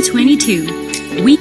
2022, we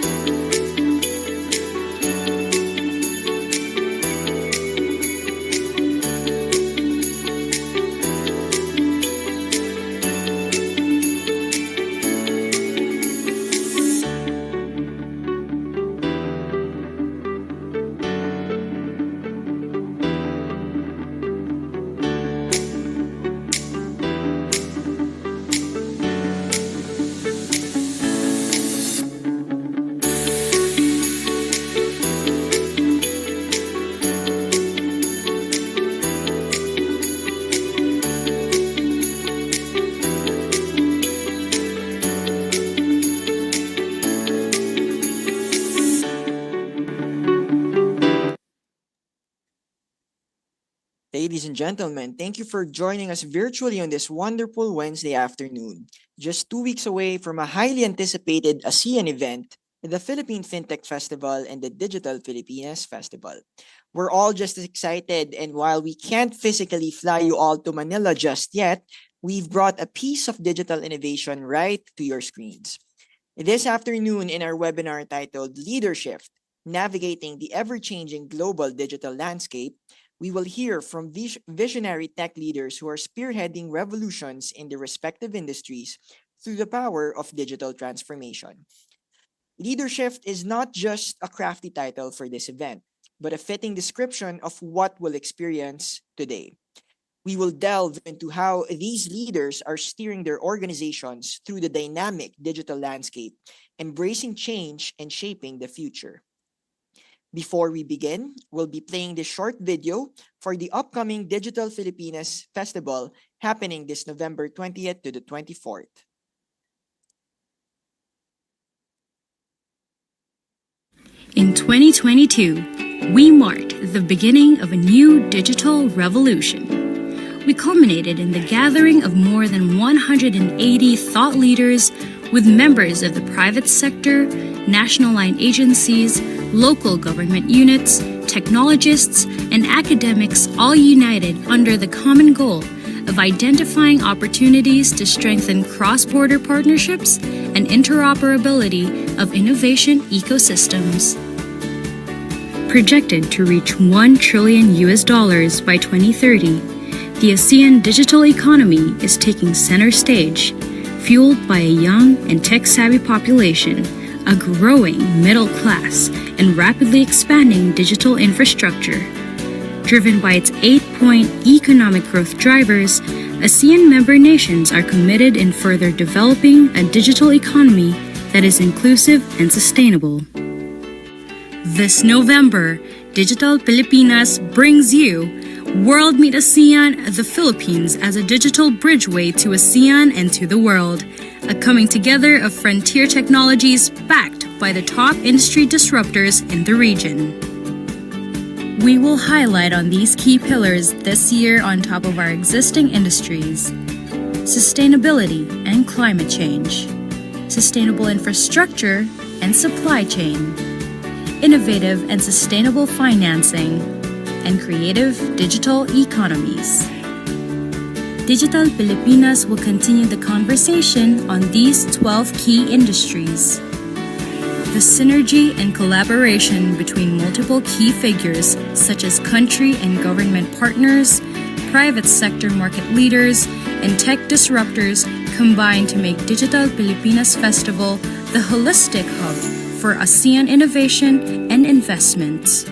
Ladies and gentlemen, thank you for joining us virtually on this wonderful Wednesday afternoon. Just 2 weeks away from a highly anticipated ASEAN event, the Philippine FinTech Festival and the Digital Filipinas Festival. We're all just as excited, and while we can't physically fly you all to Manila just yet, we've brought a piece of digital innovation right to your screens. This afternoon, in our webinar titled Leadershift, Navigating the Ever-Changing Global Digital Landscape, we will hear from visionary tech leaders who are spearheading revolutions in their respective industries through the power of digital transformation. Leadership is not just a crafty title for this event, but a fitting description of what we'll experience today. We will delve into how these leaders are steering their organizations through the dynamic digital landscape, embracing change and shaping the future. Before we begin, we'll be playing this short video for the upcoming Digital Filipinas Festival happening this November 20th to the 24th. In 2022, we marked the beginning of a new digital revolution. We culminated in the gathering of more than 180 thought leaders with members of the private sector, national line agencies, local government units, technologists, and academics all united under the common goal of identifying opportunities to strengthen cross-border partnerships and interoperability of innovation ecosystems. Projected to reach $1 trillion by 2030, the ASEAN digital economy is taking center stage, fueled by a young and tech-savvy population, a growing middle class, and rapidly expanding digital infrastructure. Driven by its 8-point economic growth drivers, ASEAN member nations are committed in further developing a digital economy that is inclusive and sustainable. This November, Digital Filipinas brings you World Meet ASEAN, the Philippines as a digital bridgeway to ASEAN and to the world. A coming together of frontier technologies backed by the top industry disruptors in the region. We will highlight on these key pillars this year on top of our existing industries: sustainability and climate change, sustainable infrastructure and supply chain, innovative and sustainable financing, and creative digital economies. Digital Filipinas will continue the conversation on these 12 key industries. The synergy and collaboration between multiple key figures such as country and government partners, private sector market leaders, and tech disruptors combine to make Digital Filipinas Festival the holistic hub for ASEAN innovation and investments.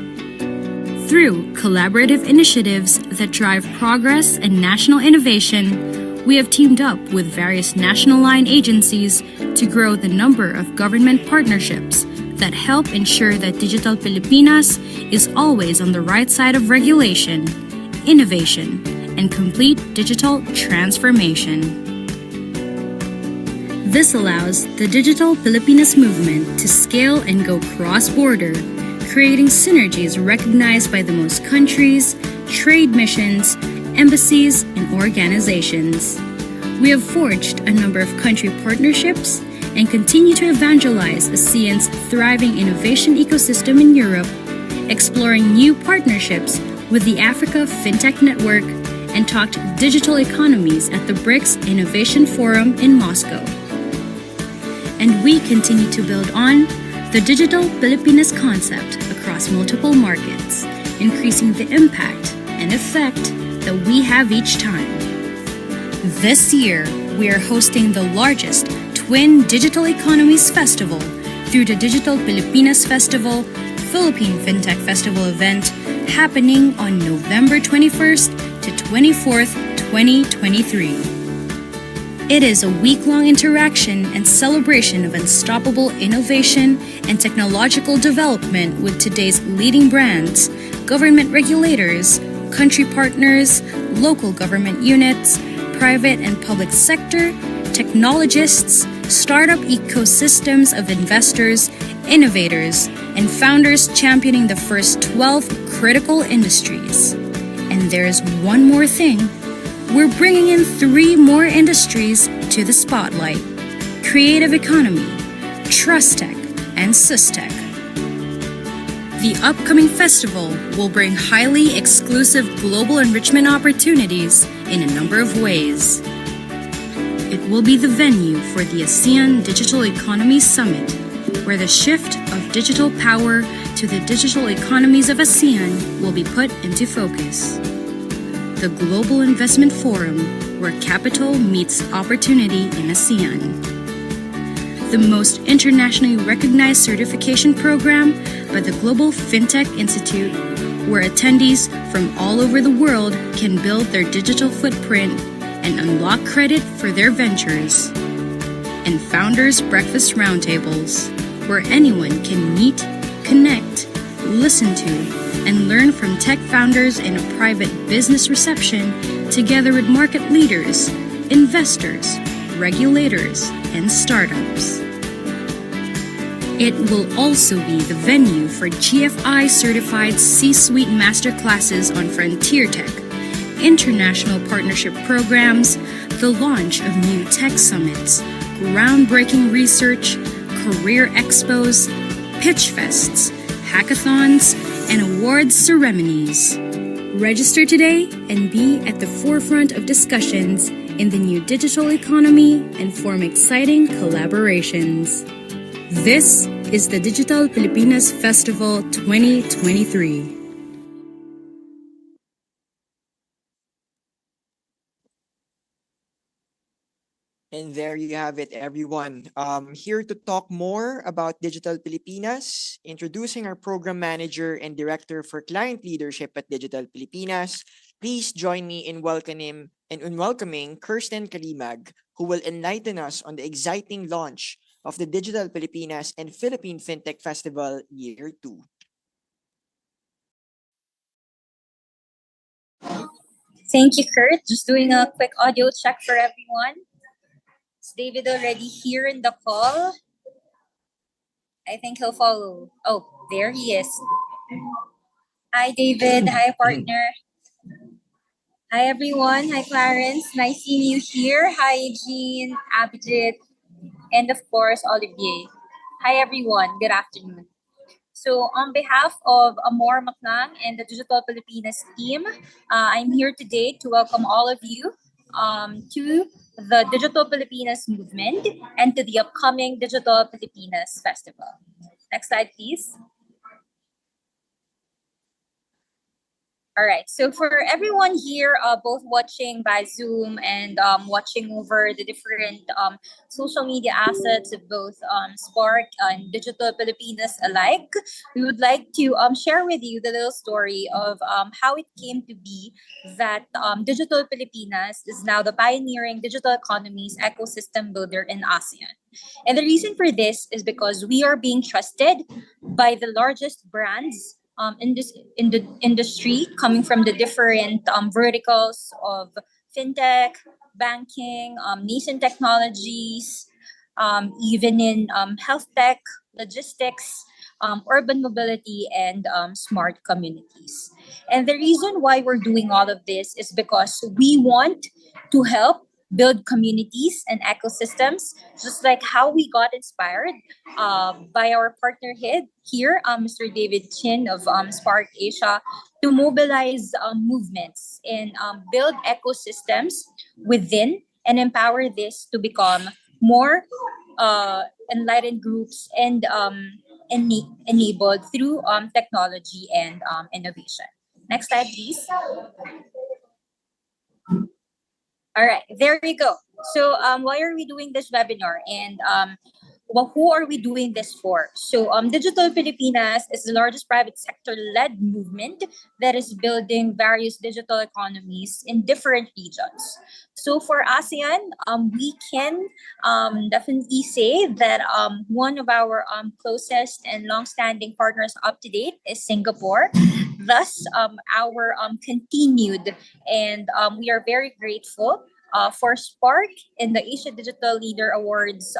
Through collaborative initiatives that drive progress and national innovation, we have teamed up with various national line agencies to grow the number of government partnerships that help ensure that Digital Filipinas is always on the right side of regulation, innovation, and complete digital transformation. This allows the Digital Filipinas movement to scale and go cross-border, creating synergies recognized by the most countries, trade missions, embassies, and organizations. We have forged a number of country partnerships and continue to evangelize ASEAN's thriving innovation ecosystem in Europe, exploring new partnerships with the Africa FinTech Network, and talked digital economies at the BRICS Innovation Forum in Moscow. And we continue to build on the digital Filipinas concept across multiple markets, increasing the impact and effect that we have each time. This year, we are hosting the largest Twin Digital Economies Festival through the Digital Pilipinas Festival, Philippine FinTech Festival event happening on November 21st to 24th, 2023. It is a week-long interaction and celebration of unstoppable innovation and technological development with today's leading brands, government regulators, country partners, local government units, private and public sector, technologists, startup ecosystems of investors, innovators, and founders championing the first 12 critical industries. And there's one more thing. We're bringing in 3 more industries to the spotlight: creative economy, trust tech, and systech. The upcoming festival will bring highly exclusive global enrichment opportunities in a number of ways. It will be the venue for the ASEAN Digital Economy Summit, where the shift of digital power to the digital economies of ASEAN will be put into focus. The Global Investment Forum, where capital meets opportunity in ASEAN. The most internationally recognized certification program by the Global FinTech Institute, where attendees from all over the world can build their digital footprint and unlock credit for their ventures. And Founders Breakfast Roundtables, where anyone can meet, connect, listen to, and learn from tech founders in a private business reception together with market leaders, investors, regulators, and startups. It will also be the venue for GFI certified C-suite masterclasses on frontier tech, international partnership programs, the launch of new tech summits, groundbreaking research, career expos, pitch fests, hackathons, and awards ceremonies. Register today and be at the forefront of discussions in the new digital economy and form exciting collaborations. This is the Digital Pilipinas Festival 2023. And there you have it, everyone. Here to talk more about Digital Pilipinas, introducing our program manager and director for client leadership at Digital Pilipinas. Please join me in welcoming Kirsten Kalimag, who will enlighten us on the exciting launch of the Digital Pilipinas and Philippine FinTech Festival Year 2. Thank you, Kurt. Just doing a quick audio check for everyone. Is David already here in the call? I think he'll follow. Oh, there he is. Hi, David. Hi, partner. Hi, everyone. Hi, Clarence. Nice seeing you here. Hi, Jean, Abhijit, and of course, Olivier. Hi, everyone. Good afternoon. So, on behalf of Amor Maclang and the Digital Filipinas team, I'm here today to welcome all of you to the Digital Filipinas movement and to the upcoming Digital Filipinas Festival. Next slide, please. All right. So for everyone here, both watching by Zoom and watching over the different social media assets of both Spark and Digital Filipinas alike, we would like to share with you the little story of how it came to be that Digital Filipinas is now the pioneering digital economies ecosystem builder in ASEAN. And the reason for this is because we are being trusted by the largest brands in the industry, coming from the different verticals of fintech, banking, nascent technologies, even in health tech, logistics, urban mobility, and smart communities. And the reason why we're doing all of this is because we want to help build communities and ecosystems, just like how we got inspired by our partner head here, Mr. David Chin of Spark Asia, to mobilize movements and build ecosystems within and empower this to become more enlightened groups and enabled through technology and innovation. Next slide, please. All right, there you go. So, why are we doing this webinar? And well, who are we doing this for? So, Digital Filipinas is the largest private sector-led movement that is building various digital economies in different regions. So, for ASEAN, we can definitely say that one of our closest and long-standing partners up to date is Singapore. Thus, our continued and we are very grateful for Spark in the Asia Digital Leader Awards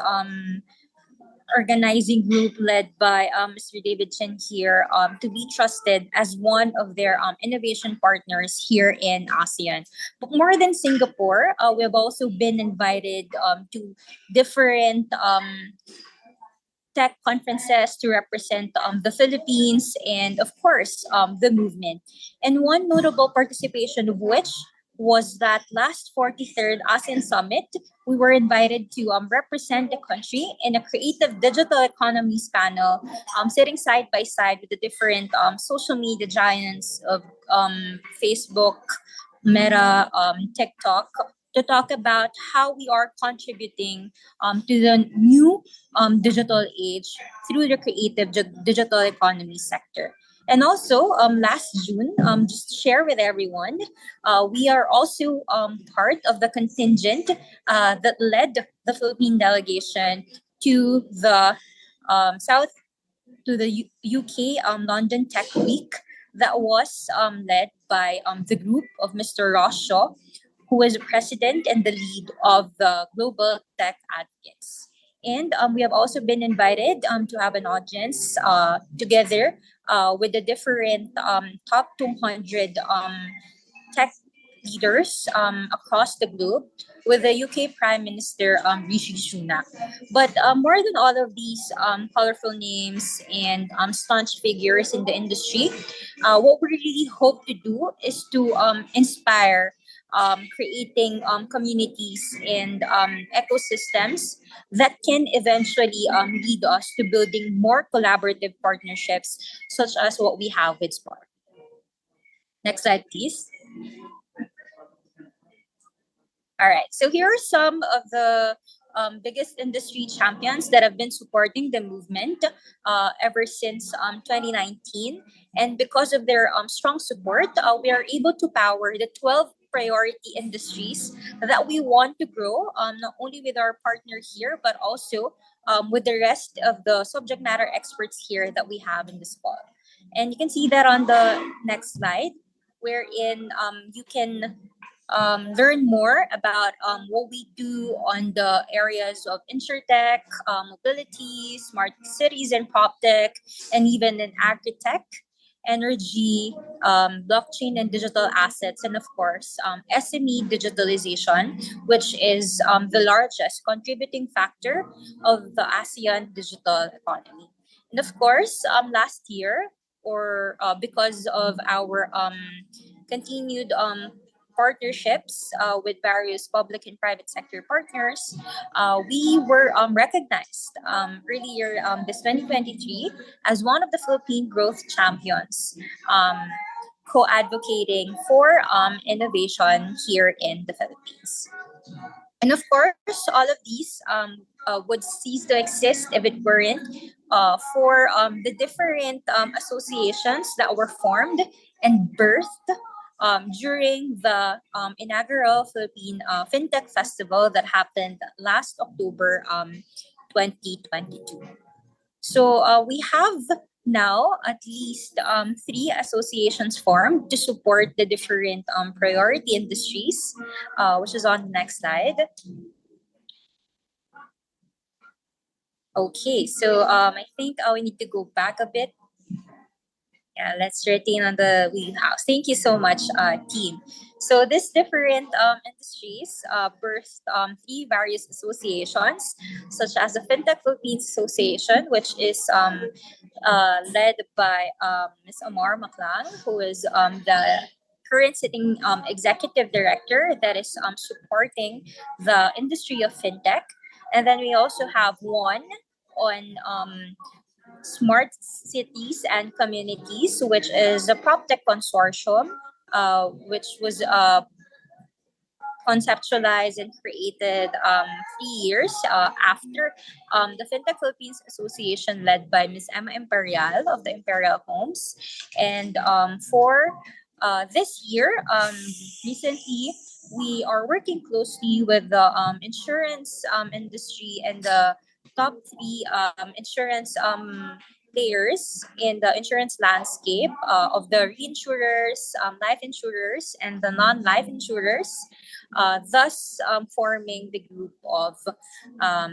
organizing group led by Mr. David Chen here to be trusted as one of their innovation partners here in ASEAN. But more than Singapore, we have also been invited to different tech conferences to represent the Philippines and, of course, the movement. And one notable participation of which was that last 43rd ASEAN Summit, we were invited to represent the country in a creative digital economies panel, sitting side by side with the different social media giants of Facebook, Meta, TikTok, to talk about how we are contributing to the new digital age through the creative digital economy sector. And also, last June, just to share with everyone, we are also part of the contingent that led the Philippine delegation to the South to the UK London Tech Week that was led by the group of Mr. Ross Shaw, who is president and the lead of the Global Tech Advocates. And we have also been invited to have an audience together with the different top 200 tech leaders across the globe with the UK Prime Minister Rishi Sunak. But more than all of these colorful names and staunch figures in the industry, what we really hope to do is to inspire creating communities and ecosystems that can eventually lead us to building more collaborative partnerships, such as what we have with Spark. Next slide, please. All right. So here are some of the biggest industry champions that have been supporting the movement ever since 2019. And because of their strong support, we are able to power the 12 priority industries that we want to grow, not only with our partner here, but also with the rest of the subject matter experts here that we have in this call. And you can see that on the next slide, wherein you can learn more about what we do on the areas of insurtech, mobility, smart cities and prop tech, and even in agri-tech, energy, blockchain and digital assets, and of course, SME digitalization, which is the largest contributing factor of the ASEAN digital economy. And of course, last year, or because of our continued partnerships with various public and private sector partners, we were recognized earlier this 2023 as one of the Philippine growth champions, co-advocating for innovation here in the Philippines. And of course, all of these would cease to exist if it weren't for the different associations that were formed and birthed during the inaugural Philippine FinTech Festival that happened last October 2022. So we have now at least three associations formed to support the different priority industries, which is on the next slide. Okay, so I think we need to go back a bit. Yeah, let's retain on the wheelhouse. Thank you so much, team. So these different industries birthed three various associations, such as the FinTech Philippines Association, which is led by Ms. Amar Maclang, who is the current sitting executive director that is supporting the industry of FinTech. And then we also have one on smart cities and communities, which is the PropTech Consortium, which was conceptualized and created 3 years after the FinTech Philippines Association, led by Ms. Emma Imperial of the Imperial Homes. And for this year, recently, we are working closely with the insurance industry and the top three insurance players in the insurance landscape of the reinsurers, life insurers, and the non-life insurers, thus forming the group of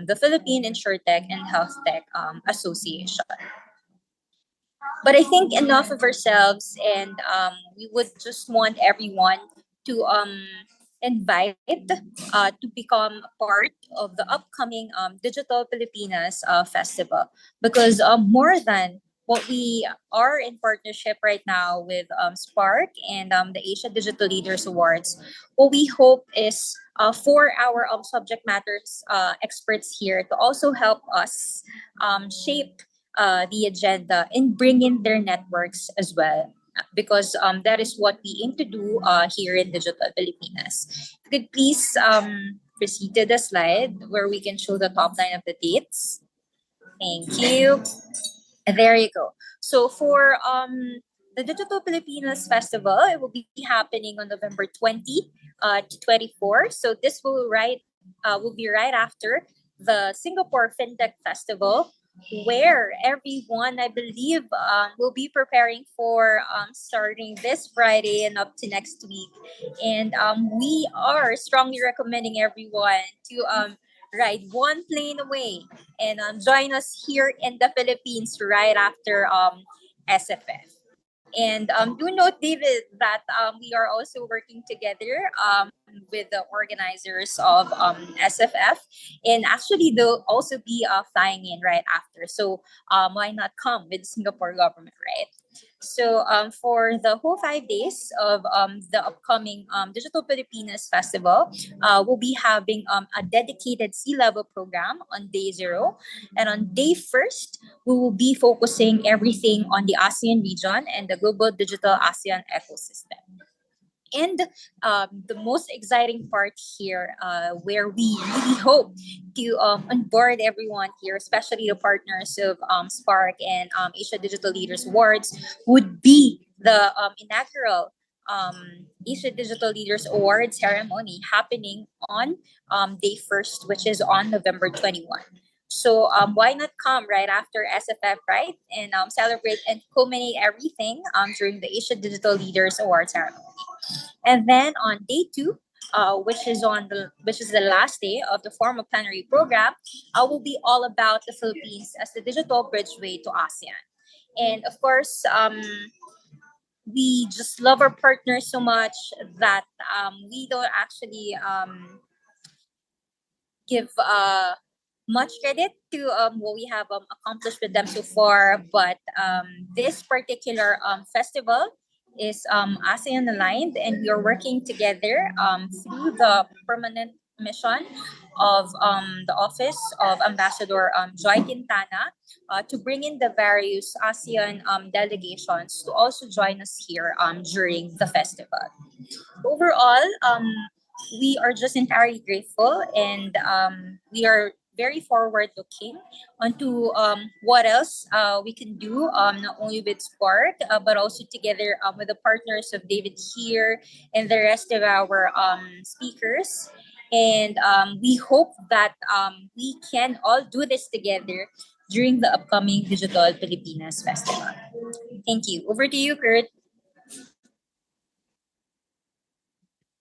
the Philippine InsurTech and HealthTech Association. But I think enough of ourselves, and we would just want everyone to invite to become a part of the upcoming Digital Pilipinas Festival, because more than what we are in partnership right now with Spark and the Asia Digital Leaders Awards, what we hope is for our subject matters experts here to also help us shape the agenda and bring in their networks as well. Because that is what we aim to do here in Digital Filipinas. If you could please proceed to the slide where we can show the top line of the dates. Thank you. There you go. So for the Digital Filipinas Festival, it will be happening on November 20 to 24. So this will be right after the Singapore FinTech Festival, where everyone, I believe, will be preparing for starting this Friday and up to next week. And we are strongly recommending everyone to ride one plane away and join us here in the Philippines right after SFF. And do note, David, that we are also working together with the organizers of SFF. And actually, they'll also be flying in right after. So why not come with Singapore government, right? So for the whole 5 days of the upcoming Digital Filipinas Festival, we'll be having a dedicated C-level program on day zero. And on day first, we will be focusing everything on the ASEAN region and the global digital ASEAN ecosystem. And the most exciting part here, where we really hope to onboard everyone here, especially the partners of Spark and Asia Digital Leaders Awards, would be the inaugural Asia Digital Leaders Awards ceremony happening on day first, which is on November 21. So why not come right after SFF, right? And celebrate and culminate everything during the Asia Digital Leaders Awards ceremony. And then on day two, which is the last day of the formal plenary program, will be all about the Philippines as the digital bridgeway to ASEAN. And of course, we just love our partners so much that we don't actually give much credit to what we have accomplished with them so far. But this particular festival is ASEAN aligned, and we are working together through the permanent mission of the Office of Ambassador Joy Quintana to bring in the various ASEAN delegations to also join us here during the festival. Overall, we are just entirely grateful, and we are very forward looking onto what else we can do, not only with Spark, but also together with the partners of David here and the rest of our speakers. And we hope that we can all do this together during the upcoming Digital Filipinas Festival. Thank you. Over to you, Kurt.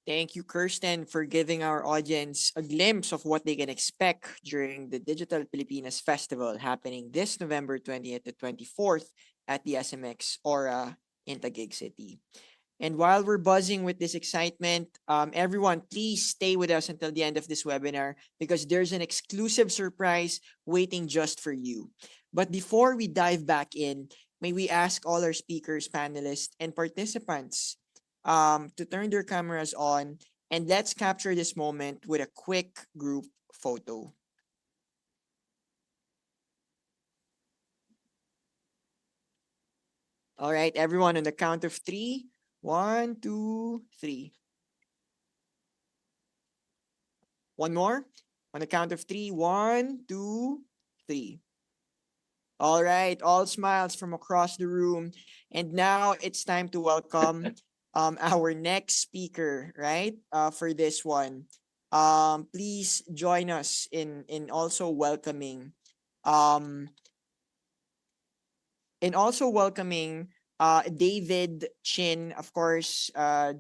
Thank you, Kirsten, for giving our audience a glimpse of what they can expect during the Digital Pilipinas Festival happening this November 20th to 24th at the SMX Aura in Taguig City. And while we're buzzing with this excitement, everyone, please stay with us until the end of this webinar because there's an exclusive surprise waiting just for you. But before we dive back in, may we ask all our speakers, panelists, and participants to turn their cameras on, and let's capture this moment with a quick group photo. All right, everyone, on the count of three. One, two, three. One more. On the count of three. One, two, three. All right, all smiles from across the room. And now it's time to welcome our next speaker, right? For this one. Please join us in also welcoming um David Chin. Of course,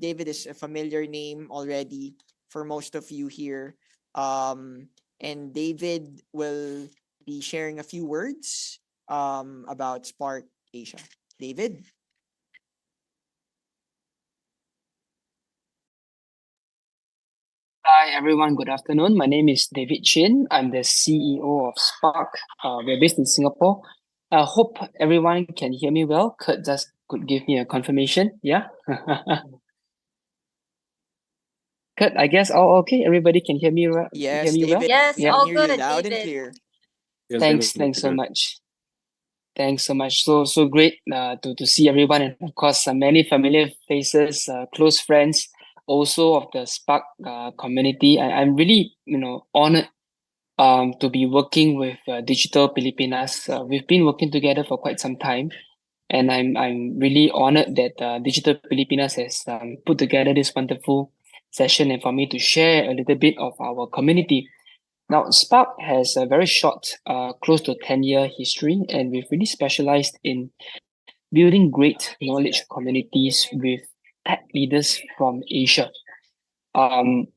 David is a familiar name already for most of you here. Um, and David will be sharing a few words about Spark Asia. David? Hi everyone, good afternoon. My name is David Chin. I'm the CEO of Spark. We're based in Singapore. I hope everyone can hear me well. Kurt just could give me a confirmation. Yeah. Kurt, I guess all okay. Everybody can hear me. Hear Yes, me well. David, Yes, we Yeah. can all hear you good, loud and David. clear. Yes, Thanks. David, Thanks so good. much. Thanks so much. So great to see everyone, and of course many familiar faces, close friends, also of the Spark community. I'm really honored to be working with Digital Pilipinas. We've been working together for quite some time, and I'm really honored that Digital Pilipinas has put together this wonderful session and for me to share a little bit of our community. Now, Spark has a very short, close to 10-year history, and we've really specialized in building great knowledge communities with tech leaders from Asia. Um,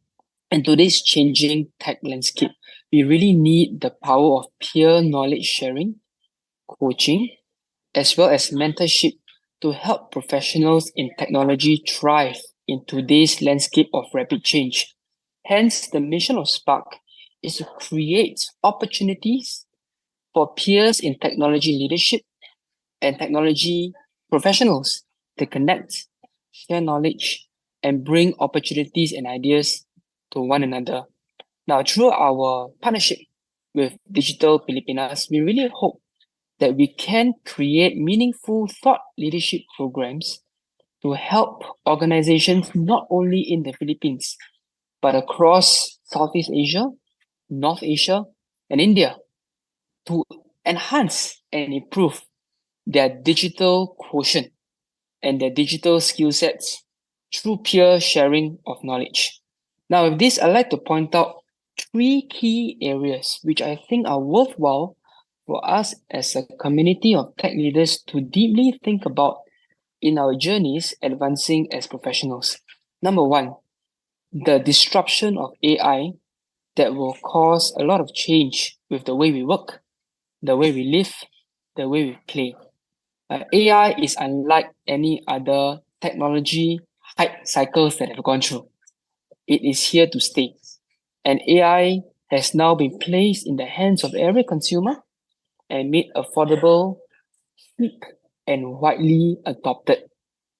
in today's changing tech landscape, we really need the power of peer knowledge sharing, coaching, as well as mentorship to help professionals in technology thrive in today's landscape of rapid change. Hence, the mission of Spark is to create opportunities for peers in technology leadership and technology professionals to connect, share knowledge, and bring opportunities and ideas to one another. Now, through our partnership with Digital Pilipinas, we really hope that we can create meaningful thought leadership programs to help organizations not only in the Philippines, but across Southeast Asia, North Asia, and India to enhance and improve their digital quotient and their digital skill sets through peer sharing of knowledge. Now, with this, I'd like to point out three key areas which I think are worthwhile for us as a community of tech leaders to deeply think about in our journeys advancing as professionals. Number one, the disruption of AI that will cause a lot of change with the way we work, the way we live, the way we play. AI is unlike any other technology hype cycles that have gone through. It is here to stay. And AI has now been placed in the hands of every consumer and made affordable, cheap, and widely adopted.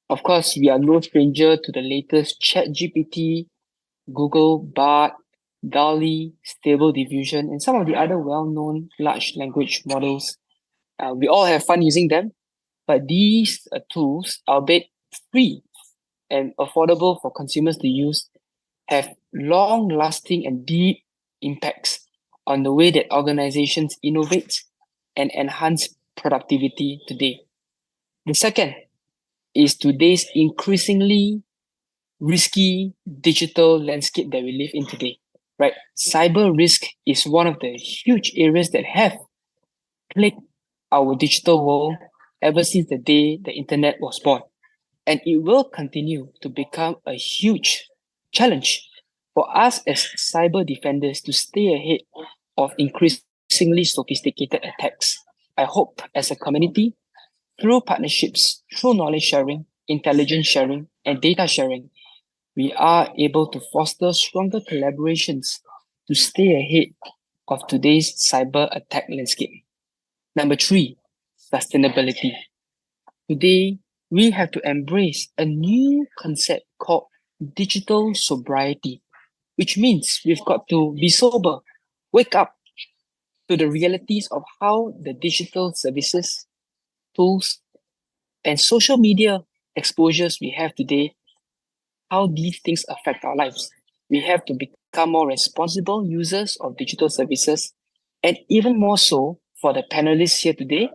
Of course, we are no stranger to the latest ChatGPT, Google Bard, DALL-E, Stable Diffusion, and some of the other well-known large language models. We all have fun using them, but these tools, albeit free and affordable for consumers to use, have long-lasting and deep impacts on the way that organizations innovate and enhance productivity today. The second is today's increasingly risky digital landscape that we live in today. Right? Cyber risk is one of the huge areas that have plagued our digital world ever since the day the internet was born. And it will continue to become a huge challenge for us as cyber defenders to stay ahead of increasingly sophisticated attacks. I hope as a community, through partnerships, through knowledge sharing, intelligence sharing, and data sharing, we are able to foster stronger collaborations to stay ahead of today's cyber attack landscape. Number three, sustainability. Today, we have to embrace a new concept called digital sobriety, which means we've got to be sober, wake up to the realities of how the digital services, tools, and social media exposures we have today, how these things affect our lives. We have to become more responsible users of digital services, and even more so for the panelists here today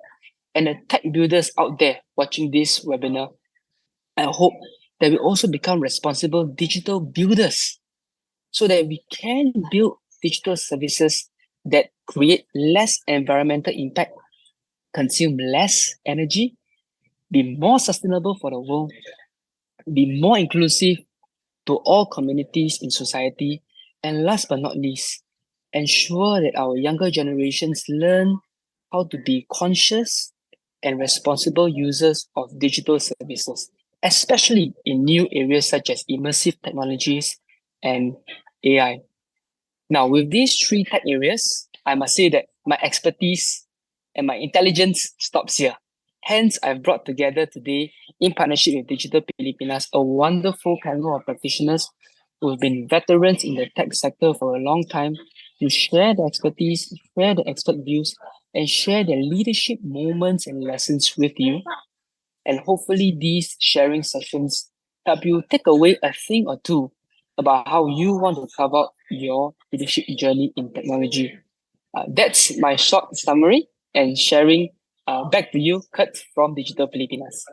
and the tech builders out there watching this webinar. I hope that we also become responsible digital builders so that we can build digital services that create less environmental impact, consume less energy, be more sustainable for the world, be more inclusive to all communities in society, and last but not least, ensure that our younger generations learn how to be conscious and responsible users of digital services, especially in new areas such as immersive technologies and AI. Now, with these three tech areas, I must say that my expertise and my intelligence stops here. Hence, I've brought together today, in partnership with Digital Pilipinas, a wonderful panel of practitioners who have been veterans in the tech sector for a long time to share their expertise, share the expert views, and share their leadership moments and lessons with you. And hopefully, these sharing sessions help you take away a thing or two about how you want to carve out your leadership journey in technology. That's my short summary and sharing. Back to you, Kurt from Digital Pilipinas.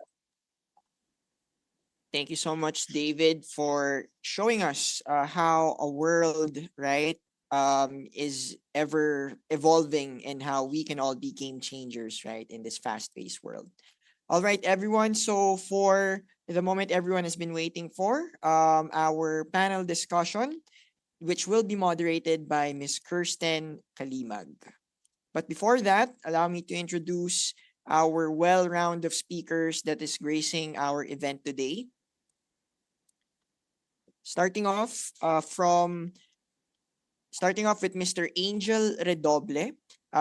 Thank you so much, David, for showing us how a world, right, is ever evolving and how we can all be game changers, right, in this fast-paced world. All right, everyone. So for the moment everyone has been waiting for, our panel discussion, which will be moderated by Ms. Kirsten Kalimag. But before that, allow me to introduce our well-round of speakers that is gracing our event today. Starting off with Mr. Angel Redoble.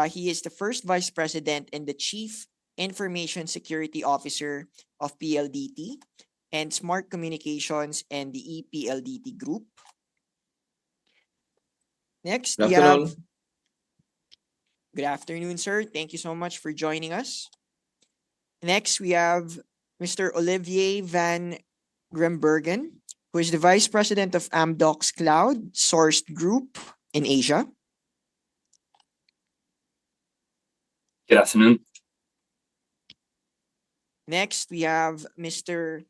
He is the first vice president and the chief information security officer of PLDT and Smart Communications and the EPLDT Group. Next, Good we have afternoon. good afternoon, sir. Thank you so much for joining us. Next, we have Mr. Olivier Van Grembergen, who is the vice president of Amdocs Cloud Sourced Group in Asia. Good afternoon. Next, we have Mr.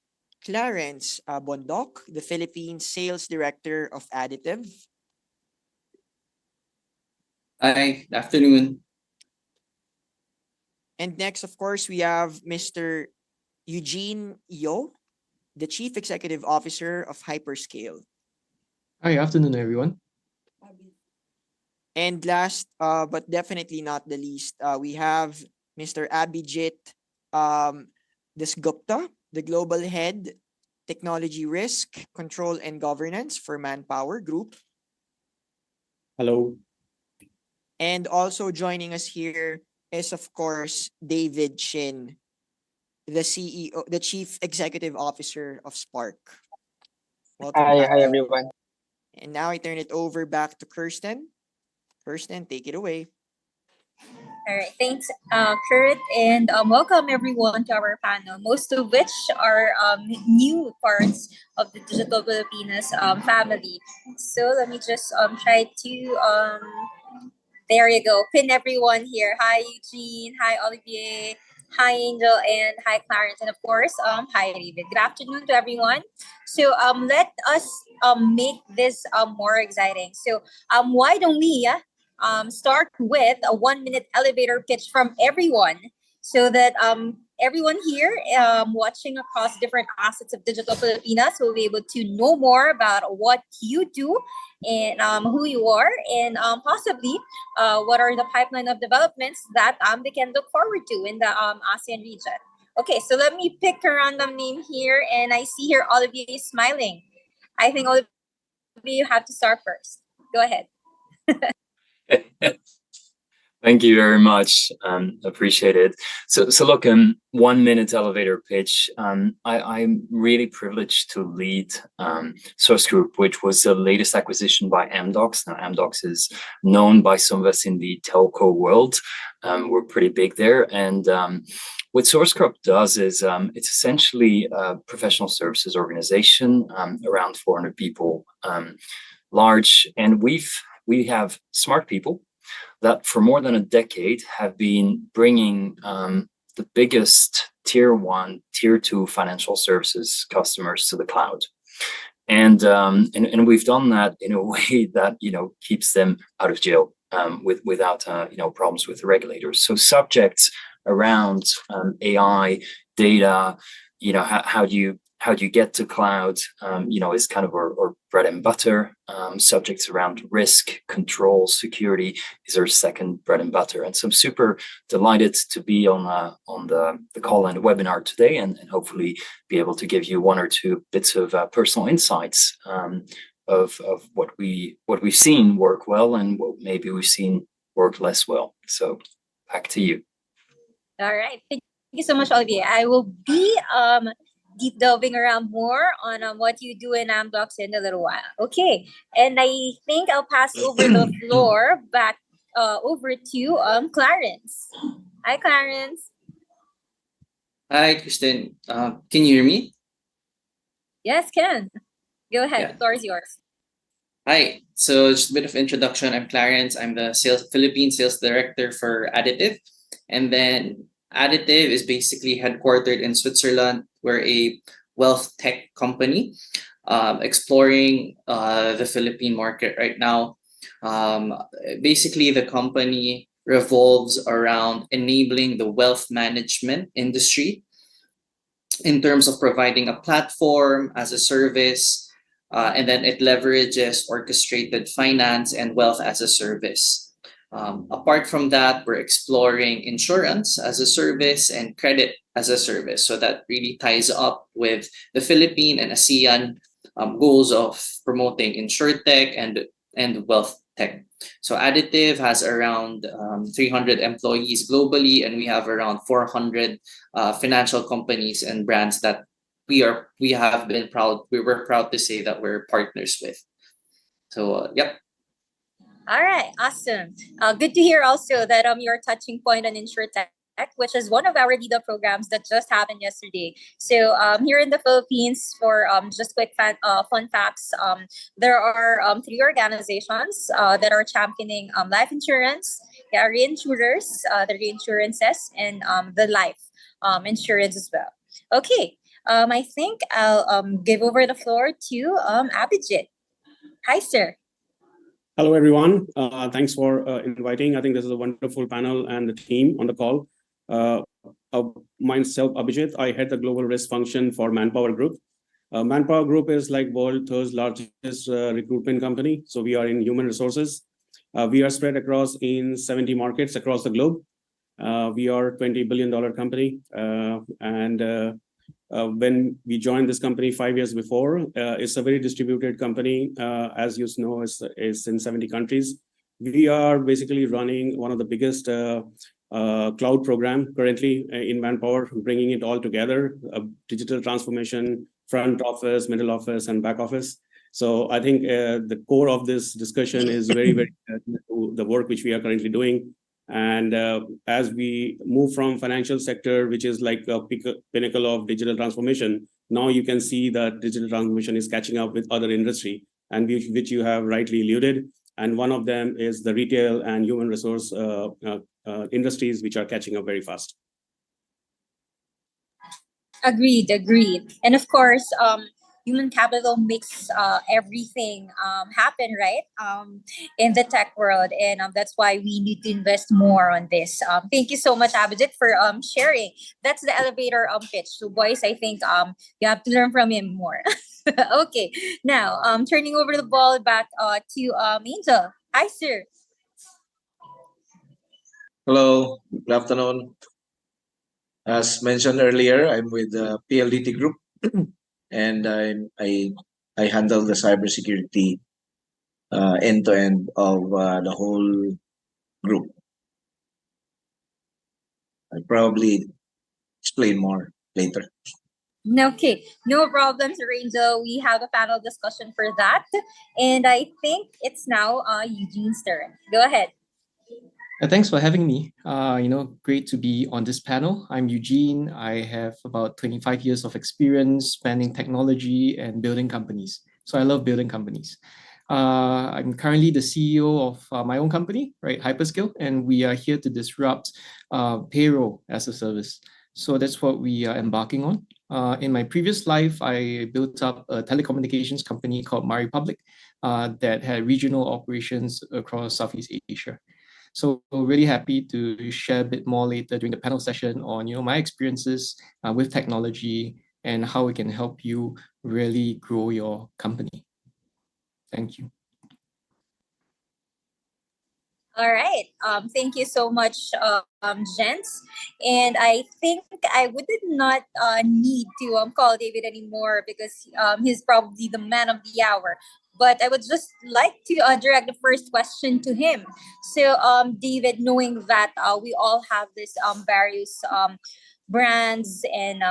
Clarence Bondok, the Philippine Sales Director of Additive. Hi, good afternoon. And next, of course, we have Mr. Eugene Yo, the Chief Executive Officer of Hyperscale. Hi, afternoon, everyone. And last, but definitely not the least, we have Mr. Abhijit Dasgupta, the Global Head, Technology Risk, Control and Governance for Manpower Group. Hello. And also joining us here is, of course, David Shin, the CEO, the Chief Executive Officer of Spark. Welcome Hi, back. everyone. And now I turn it over back to Kirsten. Kirsten, take it away. All right, thanks, Kurt, and welcome everyone to our panel, most of which are new parts of the Digital Filipinas family. So let me just try to there you go, pin everyone here. Hi Eugene, hi Olivier, hi Angel, and hi Clarence, and of course hi David. Good afternoon to everyone. So let us make this more exciting. So why don't we start with a 1 minute elevator pitch from everyone so that everyone here watching across different assets of Digital Filipinas will be able to know more about what you do and who you are and possibly what are the pipeline of developments that they can look forward to in the ASEAN region. Okay, so let me pick a random name here, and I see here all of you smiling. I think all of you have to start first. Go ahead. Thank you very much. Appreciate it. So look, 1 minute elevator pitch. I'm really privileged to lead Source Group, which was the latest acquisition by Amdocs. Now, Amdocs is known by some of us in the telco world. We're pretty big there, and what Source Group does is it's essentially a professional services organization, around 400 people, large, and we have smart people that for more than a decade have been bringing the biggest tier 1, tier 2 financial services customers to the cloud. And we've done that in a way that keeps them out of jail, without problems with the regulators. So subjects around AI, data, how do you get to cloud, is kind of our bread and butter. Subjects around risk, control, security is our second bread and butter. And so I'm super delighted to be on the call and the webinar today, and hopefully be able to give you one or two bits of personal insights of what we've seen work well and what maybe we've seen work less well. So back to you. All right. Thank you so much, Olivier. I will be deep delving around more on what you do in Amdocs in a little while. Okay. And I think I'll pass over the floor back over to Clarence. Hi, Clarence. Hi, Kristen. Can you hear me? Yes, Ken. Go ahead. Yeah. The floor is yours. Hi. So just a bit of introduction. I'm Clarence. I'm the Philippine Sales Director for Additive. And then Additive is basically headquartered in Switzerland. We're a wealth tech company, exploring the Philippine market right now. Basically, the company revolves around enabling the wealth management industry in terms of providing a platform as a service, and then it leverages orchestrated finance and wealth as a service. Apart from that, we're exploring insurance as a service and credit as a service. So that really ties up with the Philippine and ASEAN goals of promoting insurtech and wealth tech. So Additive has around 300 employees globally, and we have around 400 financial companies and brands that we were proud to say that we're partners with. So yep. All right, awesome. Good to hear also that your touching point on InsurTech, which is one of our LEADA programs that just happened yesterday. So here in the Philippines, for just quick fun facts, there are 3 organizations that are championing life insurance, reinsurers, the reinsurances, and the life insurance as well. Okay, I think I'll give over the floor to Abhijit. Hi, sir. Hello, everyone. Thanks for inviting. I think this is a wonderful panel and the team on the call. Myself, Abhijit, I head the global risk function for Manpower Group. Manpower Group is like world's third largest recruitment company. So we are in human resources. We are spread across in 70 markets across the globe. We are a $20 billion company. When we joined this company 5 years before, it's a very distributed company. As you know, it's in 70 countries. We are basically running one of the biggest cloud program currently in Manpower, bringing it all together, digital transformation, front office, middle office, and back office. So I think the core of this discussion is very, very the work which we are currently doing. And as we move from financial sector, which is like a pinnacle of digital transformation, now you can see that digital transformation is catching up with other industry, and which you have rightly alluded. And one of them is the retail and human resource industries, which are catching up very fast. Agreed. And of course, human capital makes everything happen, right? In the tech world, and that's why we need to invest more on this. Thank you so much, Abhijit, for sharing. That's the elevator pitch. So, boys, I think you have to learn from him more. Okay, now turning over the ball back to Angel. Hi, sir. Hello, good afternoon. As mentioned earlier, I'm with the PLDT Group, and I handle the cybersecurity end to end of the whole group. I'll probably explain more later. Okay, no problems, Rachel. We have a panel discussion for that. And I think it's now Eugene's turn. Go ahead. Thanks for having me. Great to be on this panel. I'm Eugene. I have about 25 years of experience spanning technology and building companies. So I love building companies. I'm currently the CEO of my own company, right, Hyperscale, and we are here to disrupt payroll as a service. So that's what we are embarking on. In my previous life, I built up a telecommunications company called MyRepublic that had regional operations across Southeast Asia. So really happy to share a bit more later during the panel session on my experiences with technology and how it can help you really grow your company. Thank you. All right. Thank you so much, gents. And I think I would not need to call David anymore because he's probably the man of the hour. But I would just like to direct the first question to him. So, David, knowing that we all have this various brands and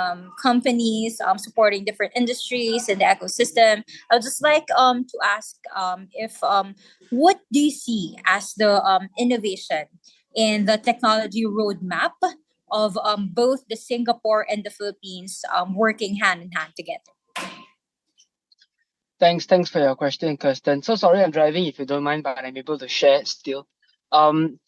companies supporting different industries in the ecosystem, I would just like to ask if what do you see as the innovation in the technology roadmap of both the Singapore and the Philippines working hand in hand together? Thanks for your question, Kirsten. So sorry I'm driving if you don't mind, but I'm able to share still. Um,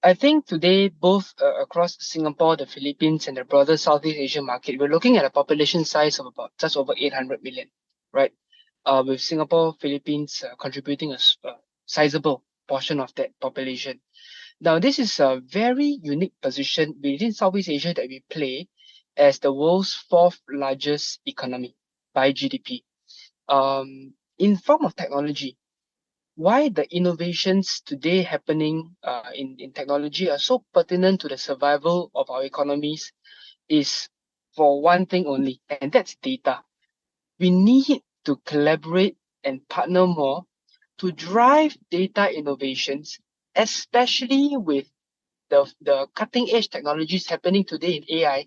I think today, both across Singapore, the Philippines, and the broader Southeast Asian market, we're looking at a population size of about just over 800 million, right? With Singapore, Philippines contributing a sizable portion of that population. Now, this is a very unique position within Southeast Asia that we play as the world's fourth largest economy by GDP. In form of technology, why the innovations today happening in technology are so pertinent to the survival of our economies is for one thing only, and that's data. We need to collaborate and partner more to drive data innovations, especially with the cutting edge technologies happening today in AI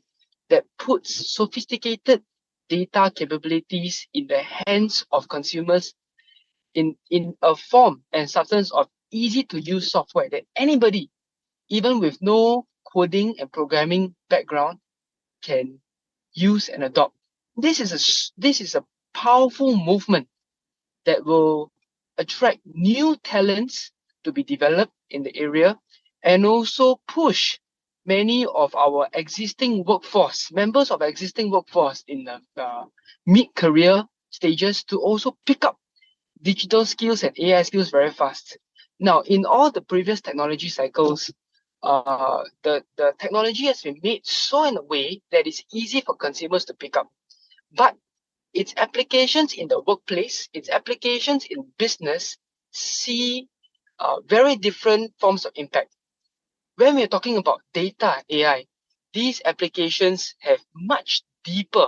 that puts sophisticated data capabilities in the hands of consumers in a form and substance of easy to use software that anybody, even with no coding and programming background, can use and adopt. This is a powerful movement that will attract new talents to be developed in the area and also push many of our existing workforce, members of existing workforce in the mid-career stages to also pick up digital skills and AI skills very fast. Now, in all the previous technology cycles, the technology has been made so in a way that it's easy for consumers to pick up. But its applications in the workplace, its applications in business see very different forms of impact. When we're talking about data AI, these applications have much deeper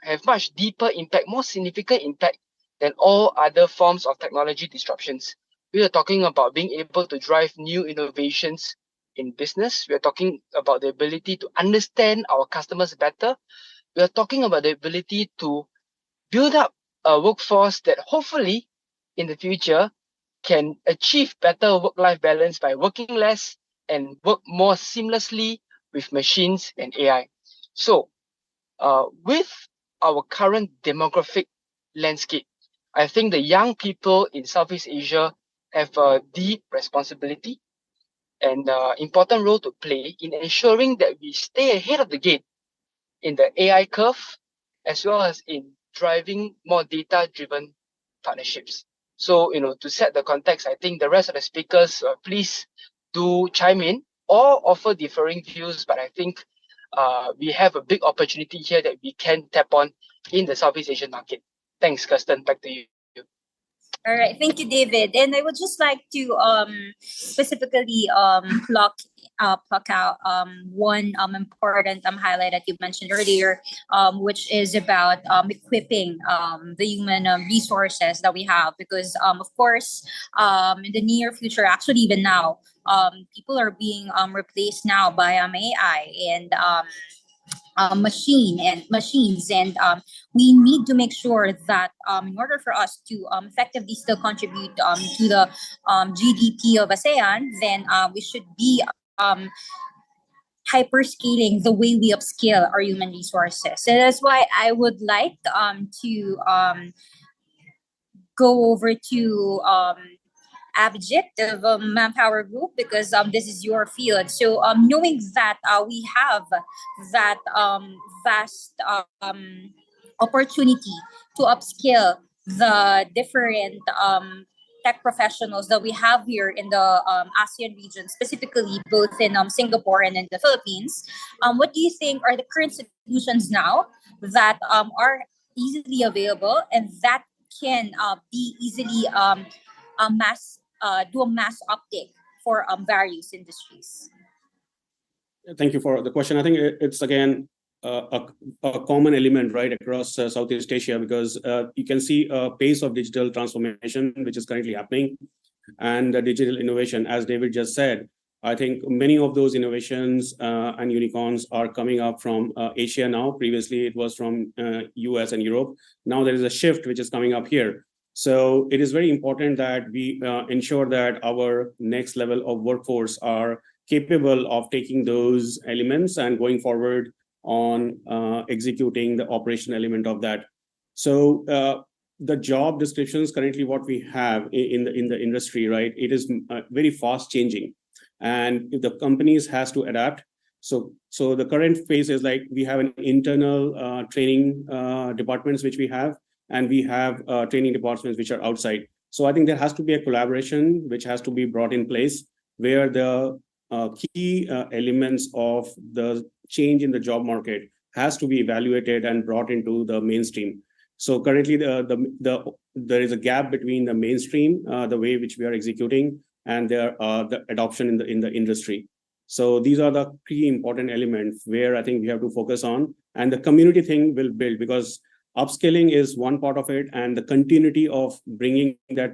impact, more significant impact than all other forms of technology disruptions. We are talking about being able to drive new innovations in business. We are talking about the ability to understand our customers better. We are talking about the ability to build up a workforce that hopefully in the future can achieve better work-life balance by working less and work more seamlessly with machines and AI. So, with our current demographic landscape, I think the young people in Southeast Asia have a deep responsibility and important role to play in ensuring that we stay ahead of the game in the AI curve, as well as in driving more data-driven partnerships. So, to set the context, I think the rest of the speakers, please do chime in or offer differing views, but I think we have a big opportunity here that we can tap on in the Southeast Asian market. Thanks, Kirsten. Back to you. All right, thank you, David. And I would just like to specifically pluck out one important highlight that you mentioned earlier, which is about equipping the human resources that we have, because of course in the near future, actually even now, people are being replaced now by AI and machines, and we need to make sure that in order for us to effectively still contribute to the GDP of ASEAN, then we should be hyperscaling the way we upscale our human resources. So that's why I would like to go over to Abhijit of Manpower Group, because this is your field. So knowing that we have that vast opportunity to upskill the different tech professionals that we have here in the ASEAN region, specifically both in Singapore and in the Philippines, what do you think are the current solutions now that are easily available and that can be easily do a mass uptake for various industries? Thank you for the question. I think it's again a common element right across Southeast Asia, because you can see a pace of digital transformation which is currently happening, and digital innovation, as David just said. I think many of those innovations and unicorns are coming up from Asia now. Previously, it was from US and Europe. Now there is a shift which is coming up here. So it is very important that we ensure that our next level of workforce are capable of taking those elements and going forward on executing the operation element of that. So the job descriptions currently what we have in the industry, right? It is very fast changing, and the companies has to adapt. So the current phase is like we have an internal training departments which we have, and we have training departments which are outside. So I think there has to be a collaboration which has to be brought in place, where the key elements of the change in the job market has to be evaluated and brought into the mainstream. So currently, there is a gap between the mainstream, the way which we are executing, and the adoption in the industry. So these are the key important elements where I think we have to focus on, and the community thing will build, because upskilling is one part of it, and the continuity of bringing that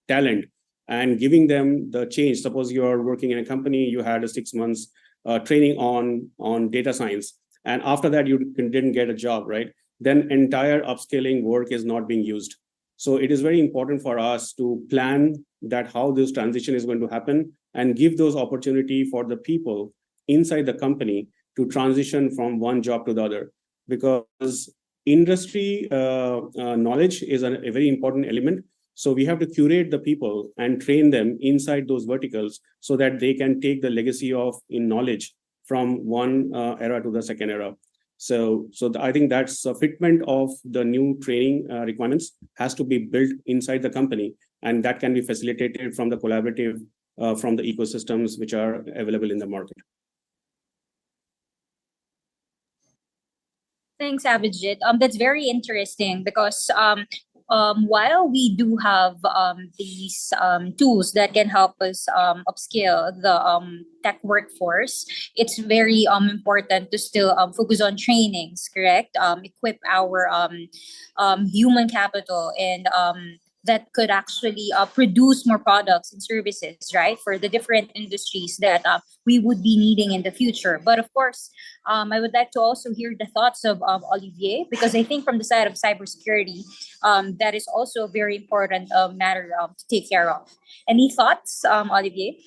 talent and giving them the change. Suppose you are working in a company, you had a 6 months training on data science, and after that you didn't get a job, right? Then entire upscaling work is not being used. So it is very important for us to plan that how this transition is going to happen, and give those opportunity for the people inside the company to transition from one job to the other, because industry knowledge is a very important element. So we have to curate the people and train them inside those verticals so that they can take the legacy of in knowledge from one era to the second era. So I think that's a fitment of the new training requirements has to be built inside the company, and that can be facilitated from the collaborative from the ecosystems which are available in the market. Thanks, Abhijit. That's very interesting, because while we do have these tools that can help us upscale the tech workforce, it's very important to still focus on trainings, correct? Equip our human capital, and that could actually produce more products and services, right, for the different industries that we would be needing in the future. But of course, I would like to also hear the thoughts of Olivier, because I think from the side of cybersecurity, that is also a very important matter to take care of. Any thoughts, Olivier?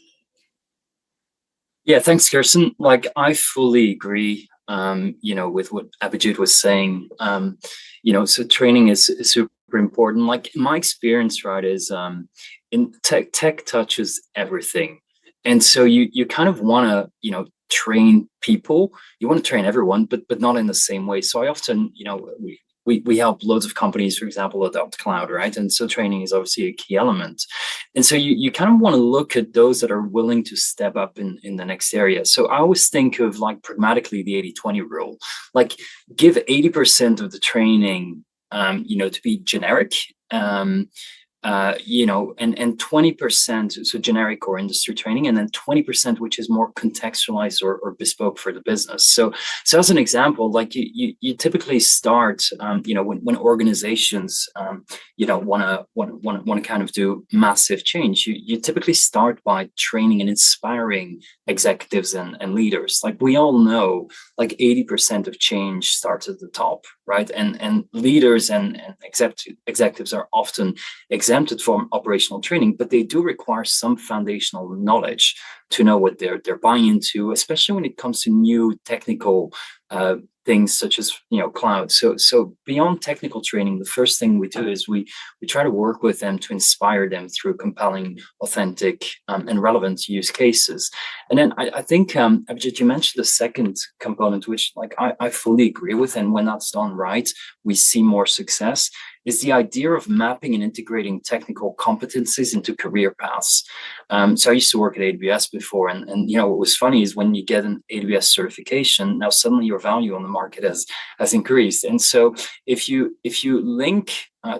Yeah, thanks, Kirsten. Like, I fully agree, with what Abhijit was saying. So training is super important. Like, my experience, right, is in tech touches everything. And so you kind of want to, train people. You want to train everyone, but not in the same way. So I often, we help loads of companies, for example, adopt cloud, right? And so training is obviously a key element. And so you kind of want to look at those that are willing to step up in the next area. So I always think of, like, pragmatically the 80-20 rule, like give 80% of the training, to be generic, and 20%, so generic or industry training, and then 20% which is more contextualized or bespoke for the business. So as an example, like you typically start, when organizations, want to kind of do massive change, you typically start by training and inspiring executives and leaders. Like we all know, like 80% of change starts at the top, right? And leaders and executives are often exempted from operational training, but they do require some foundational knowledge to know what they're buying into, especially when it comes to new technical things such as cloud. So beyond technical training, the first thing we do is we try to work with them to inspire them through compelling, authentic, and relevant use cases. And then I think Abhijit, you mentioned the second component, which like I fully agree with, and when that's done right, we see more success, is the idea of mapping and integrating technical competencies into career paths. So I used to work at AWS before, and what was funny is when you get an AWS certification, now suddenly your value on the market has increased. And so if you link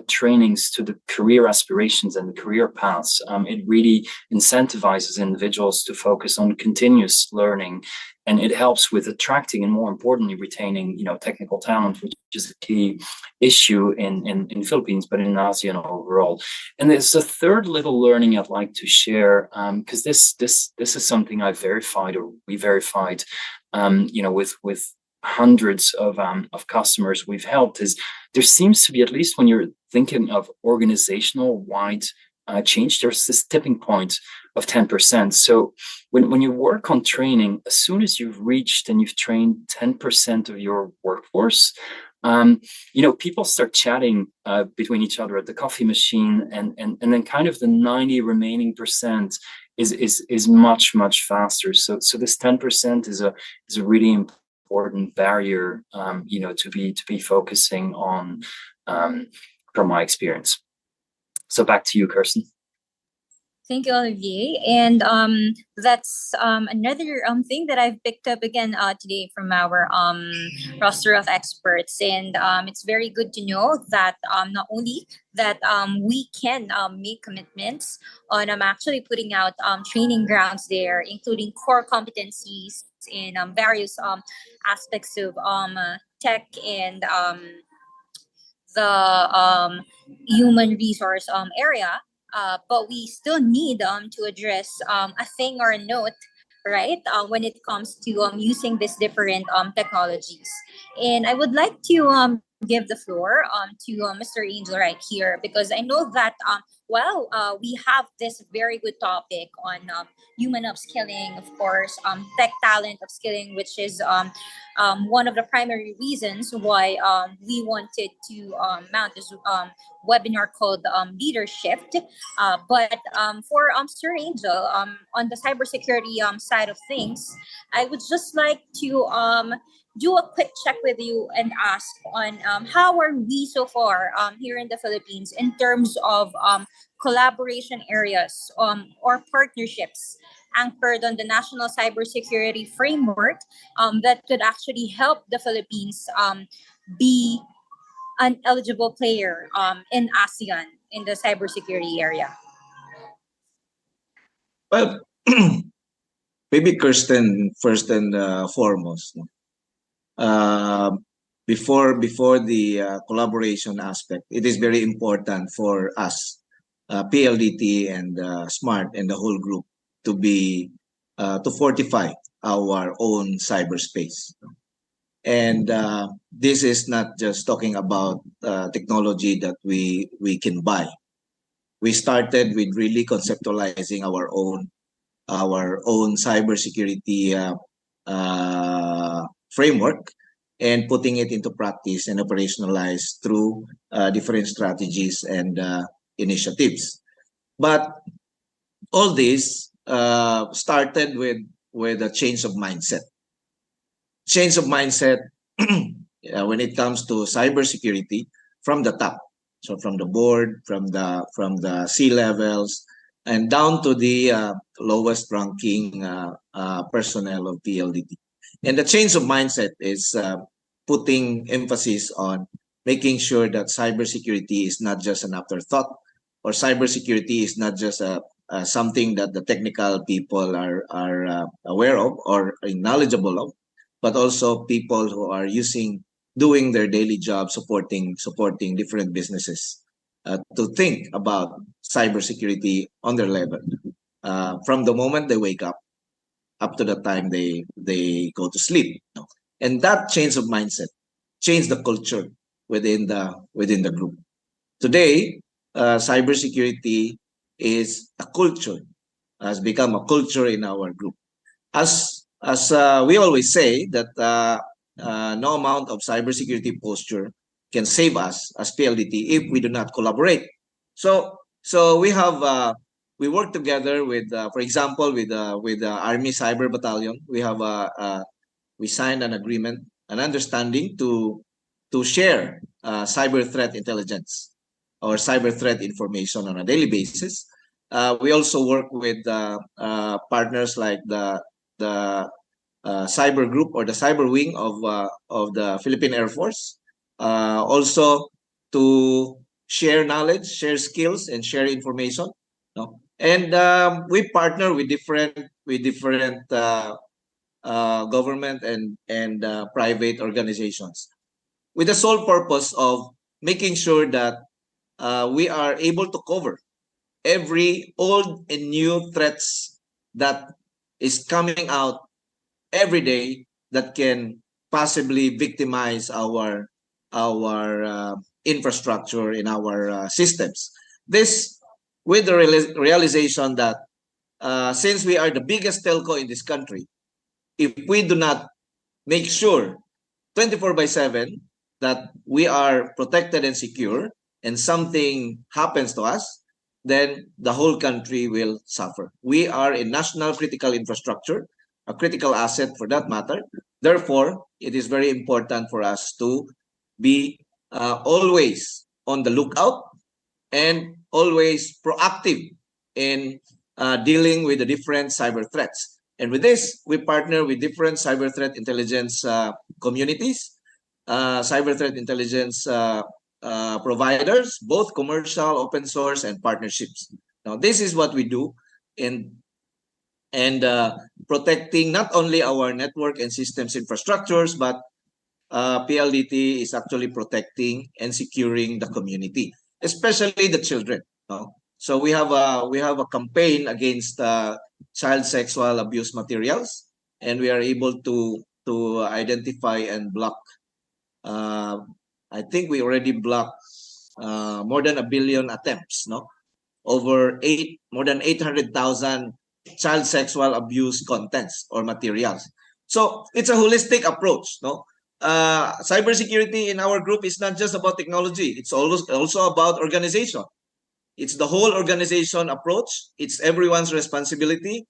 trainings to the career aspirations and the career paths, it really incentivizes individuals to focus on continuous learning, and it helps with attracting and, more importantly, retaining technical talent, which is a key issue in the Philippines, but in ASEAN overall. And there's a third little learning I'd like to share, because this is something we verified, with hundreds of customers we've helped, is there seems to be, at least when you're thinking of organizational wide change, there's this tipping point of 10%. So when you work on training, as soon as you've reached and you've trained 10% of your workforce, people start chatting between each other at the coffee machine, and then kind of the 90 remaining percent is much faster. So this 10% is a really important barrier, to be focusing on, from my experience. So back to you, Kirsten. Thank you, Olivier. And that's another thing that I've picked up again today from our roster of experts. And it's very good to know that not only that we can make commitments on actually putting out training grounds there, including core competencies in various aspects of tech and the human resource area. But we still need to address a thing or a note, right? When it comes to using these different technologies. And I would like to give the floor to Mr. Angel right here, because I know that while we have this very good topic on human upskilling, of course, tech talent upskilling, which is one of the primary reasons why we wanted to mount this webinar called Leadershift. But for Sir Angel, on the cybersecurity side of things, I would just like to do a quick check with you and ask on how are we so far here in the Philippines in terms of collaboration areas or partnerships anchored on the National Cybersecurity Framework that could actually help the Philippines be an eligible player in ASEAN in the cybersecurity area? Well, maybe Kirsten first and foremost. Before the collaboration aspect, it is very important for us, PLDT and Smart and the whole group, to fortify our own cyberspace. And this is not just talking about technology that we can buy. We started with really conceptualizing our own cybersecurity framework and putting it into practice and operationalized through different strategies and initiatives. But all this started with a change of mindset. Change of mindset when it comes to cybersecurity from the top. So from the board, from the C levels, and down to the lowest ranking personnel of PLDT. And the change of mindset is putting emphasis on making sure that cybersecurity is not just an afterthought, or cybersecurity is not just something that the technical people are aware of or knowledgeable of, but also people who are doing their daily job, supporting different businesses to think about cybersecurity on their level from the moment they wake up to the time they go to sleep. And that change of mindset change the culture within the group. Today, cybersecurity is a culture, has become a culture in our group. As we always say that no amount of cybersecurity posture can save us as PLDT if we do not collaborate. So we work together with, for example, with the Army Cyber Battalion. We signed an agreement, an understanding to share cyber threat intelligence or cyber threat information on a daily basis. We also work with partners like the cyber group or the cyber wing of the Philippine Air Force. Also to share knowledge, share skills, and share information. No? And we partner with different government and private organizations with the sole purpose of making sure that we are able to cover every old and new threats that is coming out every day that can possibly victimize our infrastructure in our systems. This with the realization that since we are the biggest telco in this country, if we do not make sure 24/7 that we are protected and secure and something happens to us, then the whole country will suffer. We are a national critical infrastructure, a critical asset for that matter. Therefore, it is very important for us to be always on the lookout and always proactive in dealing with the different cyber threats. And with this, we partner with different cyber threat intelligence communities, cyber threat intelligence providers, both commercial, open source, and partnerships. Now, this is what we do in protecting not only our network and systems infrastructures, but PLDT is actually protecting and securing the community, especially the children. No? So we have a campaign against child sexual abuse materials, and we are able to identify and block. I think we already blocked more than 1 billion attempts. No, more than 800,000 child sexual abuse contents or materials. So it's a holistic approach. No, cybersecurity in our group is not just about technology. It's also about organization. It's the whole organization approach. It's everyone's responsibility.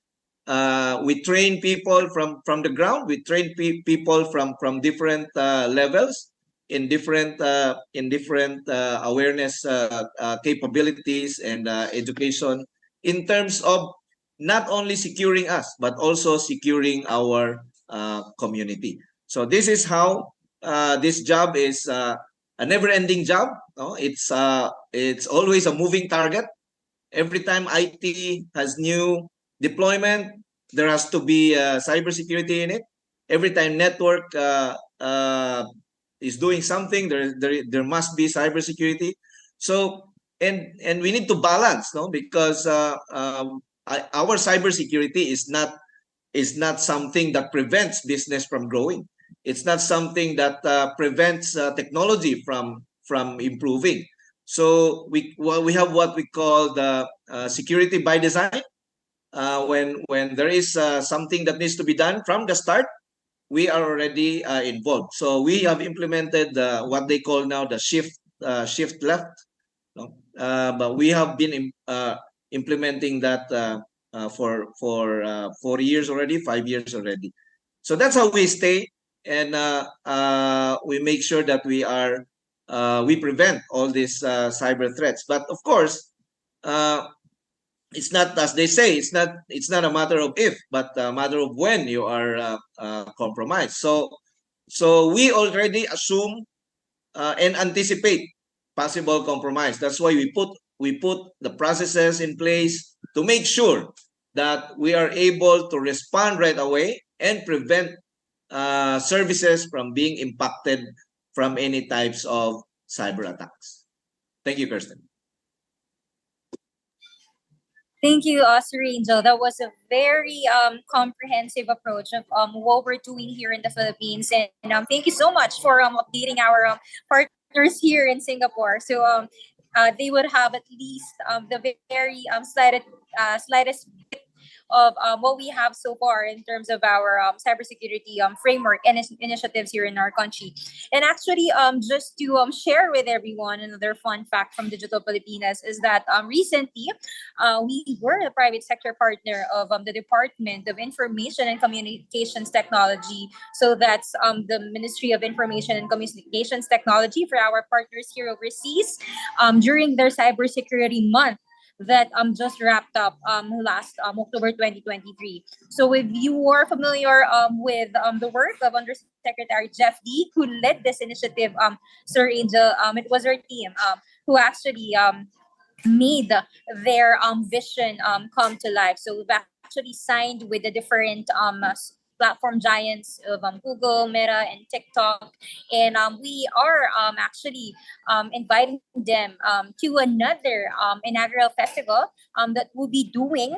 We train people from the ground. We train people from different levels in different awareness capabilities and education in terms of not only securing us but also securing our community. So this is how this job is a never-ending job. No? It's always a moving target. Every time IT has new deployment, there has to be cybersecurity in it. Every time network is doing something, there must be cybersecurity. So and we need to balance, no, because our cybersecurity is not something that prevents business from growing. It's not something that prevents technology from improving. So we have what we call the security by design. When there is something that needs to be done from the start, we are already involved. So we have implemented what they call now the shift left. No? But we have been implementing that for 4 years already, 5 years already. So that's how we stay, and we make sure that we prevent all these cyber threats. But of course, it's not, as they say, it's not a matter of if, but a matter of when you are compromised. So we already assume and anticipate possible compromise. That's why we we put the processes in place to make sure that we are able to respond right away and prevent services from being impacted from any types of cyber attacks. Thank you, Kirsten. Thank you, Sir Angel. That was a very comprehensive approach of what we're doing here in the Philippines, and thank you so much for updating our partners here in Singapore. So they would have at least the very slightest bit of what we have so far in terms of our cybersecurity framework and initiatives here in our country. And actually, just to share with everyone another fun fact from Digital Filipinas is that recently we were a private sector partner of the Department of Information and Communications Technology. So that's the Ministry of Information and Communications Technology for our partners here overseas during their cybersecurity month that just wrapped up last October 2023. So if you are familiar with the work of Undersecretary Jeff D, who led this initiative, Sir Angel, it was our team who actually made their vision come to life. So we've actually signed with the different platform giants of Google, Meta, and TikTok, and we are actually inviting them to another inaugural festival that we'll be doing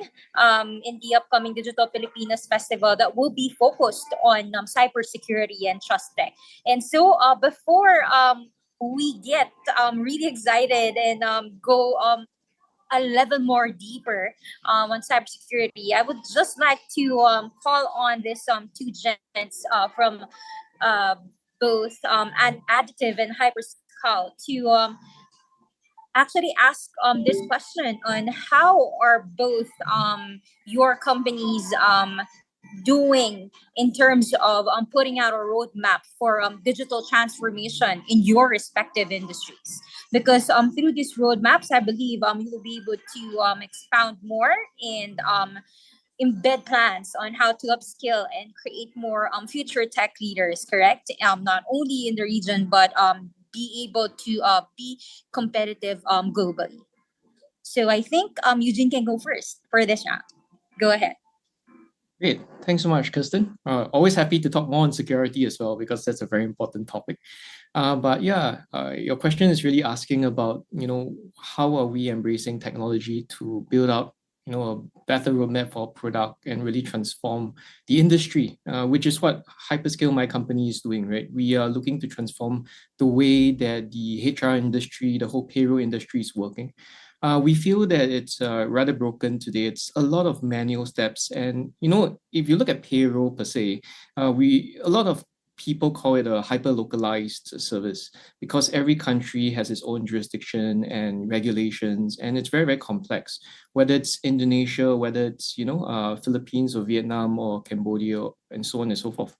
in the upcoming Digital Filipinas Festival that will be focused on cybersecurity and trust tech. And so before we get really excited and go a level more deeper on cybersecurity, I would just like to call on this two gents from uh, both an additive and hyperscale to actually ask this question on how are both your companies doing in terms of putting out a roadmap for digital transformation in your respective industries. Because through these roadmaps, I believe you will be able to expound more and embed plans on how to upskill and create more future tech leaders, correct? Not only in the region, but be able to be competitive globally. So I think Eugene can go first for this round. Go ahead. Great. Thanks so much, Kirsten. Always happy to talk more on security as well, because that's a very important topic. But yeah, your question is really asking about, how are we embracing technology to build out, a better roadmap for our product and really transform the industry, which is what Hyperscale, my company, is doing, right? We are looking to transform the way that the HR industry, the whole payroll industry is working. We feel that it's rather broken today. It's a lot of manual steps. And, if you look at payroll per se, a lot of people call it a hyper-localized service because every country has its own jurisdiction and regulations, and it's very, very complex, whether it's Indonesia, whether it's, Philippines or Vietnam or Cambodia, and so on and so forth.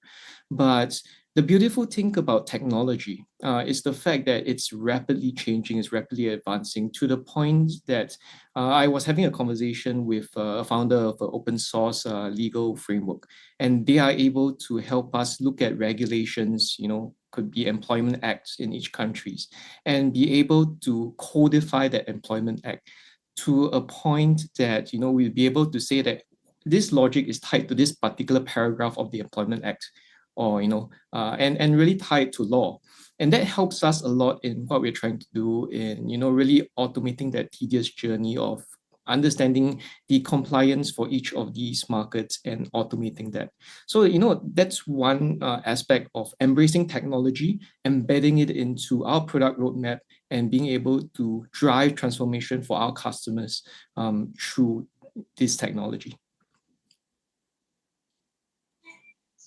But the beautiful thing about technology is the fact that it's rapidly changing, it's rapidly advancing to the point that I was having a conversation with a founder of an open source legal framework, and they are able to help us look at regulations, could be employment acts in each countries, and be able to codify that employment act to a point that, we'll be able to say that this logic is tied to this particular paragraph of the employment act, or and really tied to law. And that helps us a lot in what we're trying to do in really automating that tedious journey of understanding the compliance for each of these markets and automating that. So that's one aspect of embracing technology, embedding it into our product roadmap, and being able to drive transformation for our customers through this technology.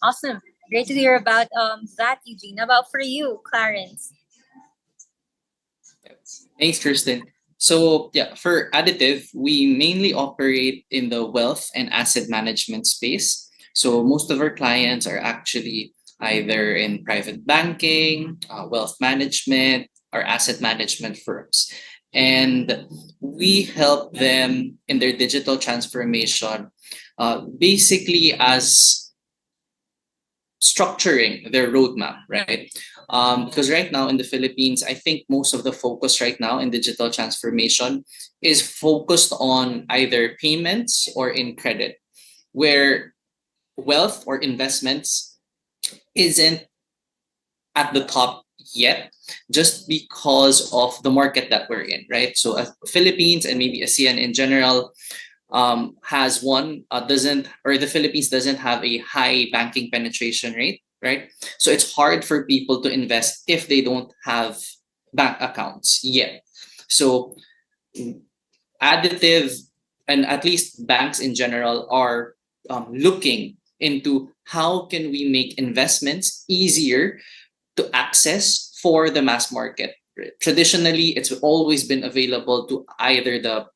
Awesome. Great to hear about that, Eugene. How about for you, Clarence? Thanks, Kirsten. So yeah, for additive, we mainly operate in the wealth and asset management space. So most of our clients are actually either in private banking, wealth management, or asset management firms. And we help them in their digital transformation, basically as structuring their roadmap, right? Because right now in the Philippines, I think most of the focus right now in digital transformation is focused on either payments or in credit, where wealth or investments isn't at the top yet, just because of the market that we're in, right? So Philippines and maybe ASEAN in general has one doesn't or the Philippines doesn't have a high banking penetration rate, right? So it's hard for people to invest if they don't have bank accounts yet. So additive and at least banks in general are looking into how can we make investments easier to access for the mass market. Traditionally, it's always been available to either the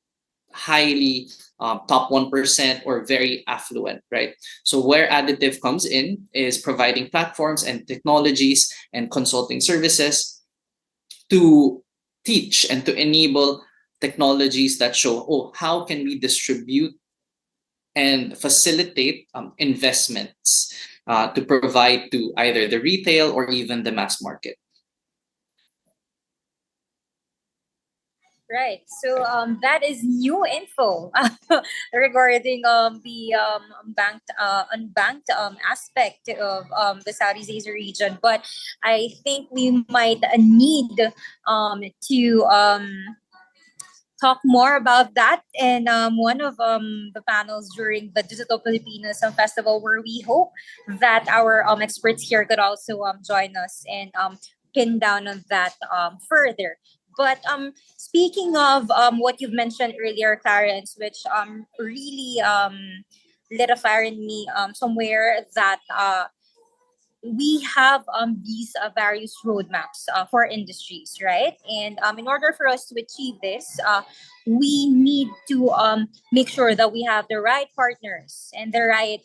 highly top 1% or very affluent, right? So where additive comes in is providing platforms and technologies and consulting services to teach and to enable technologies that show, oh, how can we distribute and facilitate investments to provide to either the retail or even the mass market. Right. So that is new info regarding the unbanked aspect of the Southeast Asia region. But I think we might need to talk more about that in one of the panels during the Digital Filipinos Festival, where we hope that our experts here could also join us and pin down on that further. But speaking of what you've mentioned earlier, Clarence, which really lit a fire in me somewhere, that we have these various roadmaps for industries, right? And in order for us to achieve this, we need to make sure that we have the right partners and the right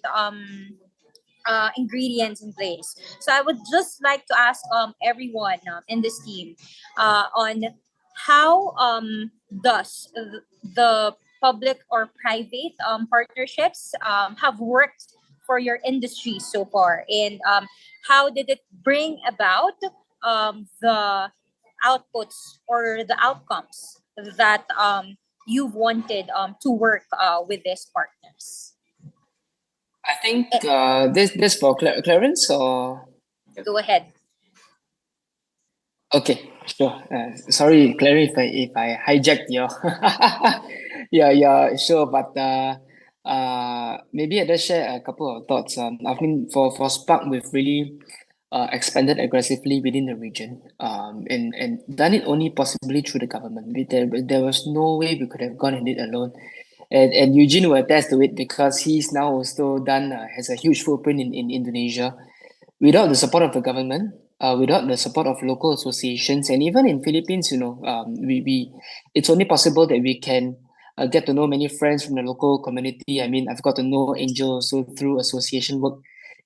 ingredients in place. So I would just like to ask everyone in this team on how does the public or private partnerships have worked for your industry so far, and how did it bring about the outputs or the outcomes that you've wanted to work with these partners? I think this for Clarence or Go ahead. okay, sure. Sorry, Clarence, if I hijacked your yeah, sure. But maybe I just share a couple of thoughts. I mean, for Spark, we've really expanded aggressively within the region, and done it only possibly through the government. There was no way we could have gone and did it alone. And Eugene will attest to it because he's now also done has a huge footprint in Indonesia. Without the support of the government, without the support of local associations, and even in Philippines, we it's only possible that we can get to know many friends from the local community. I mean, I've got to know Angel also through association work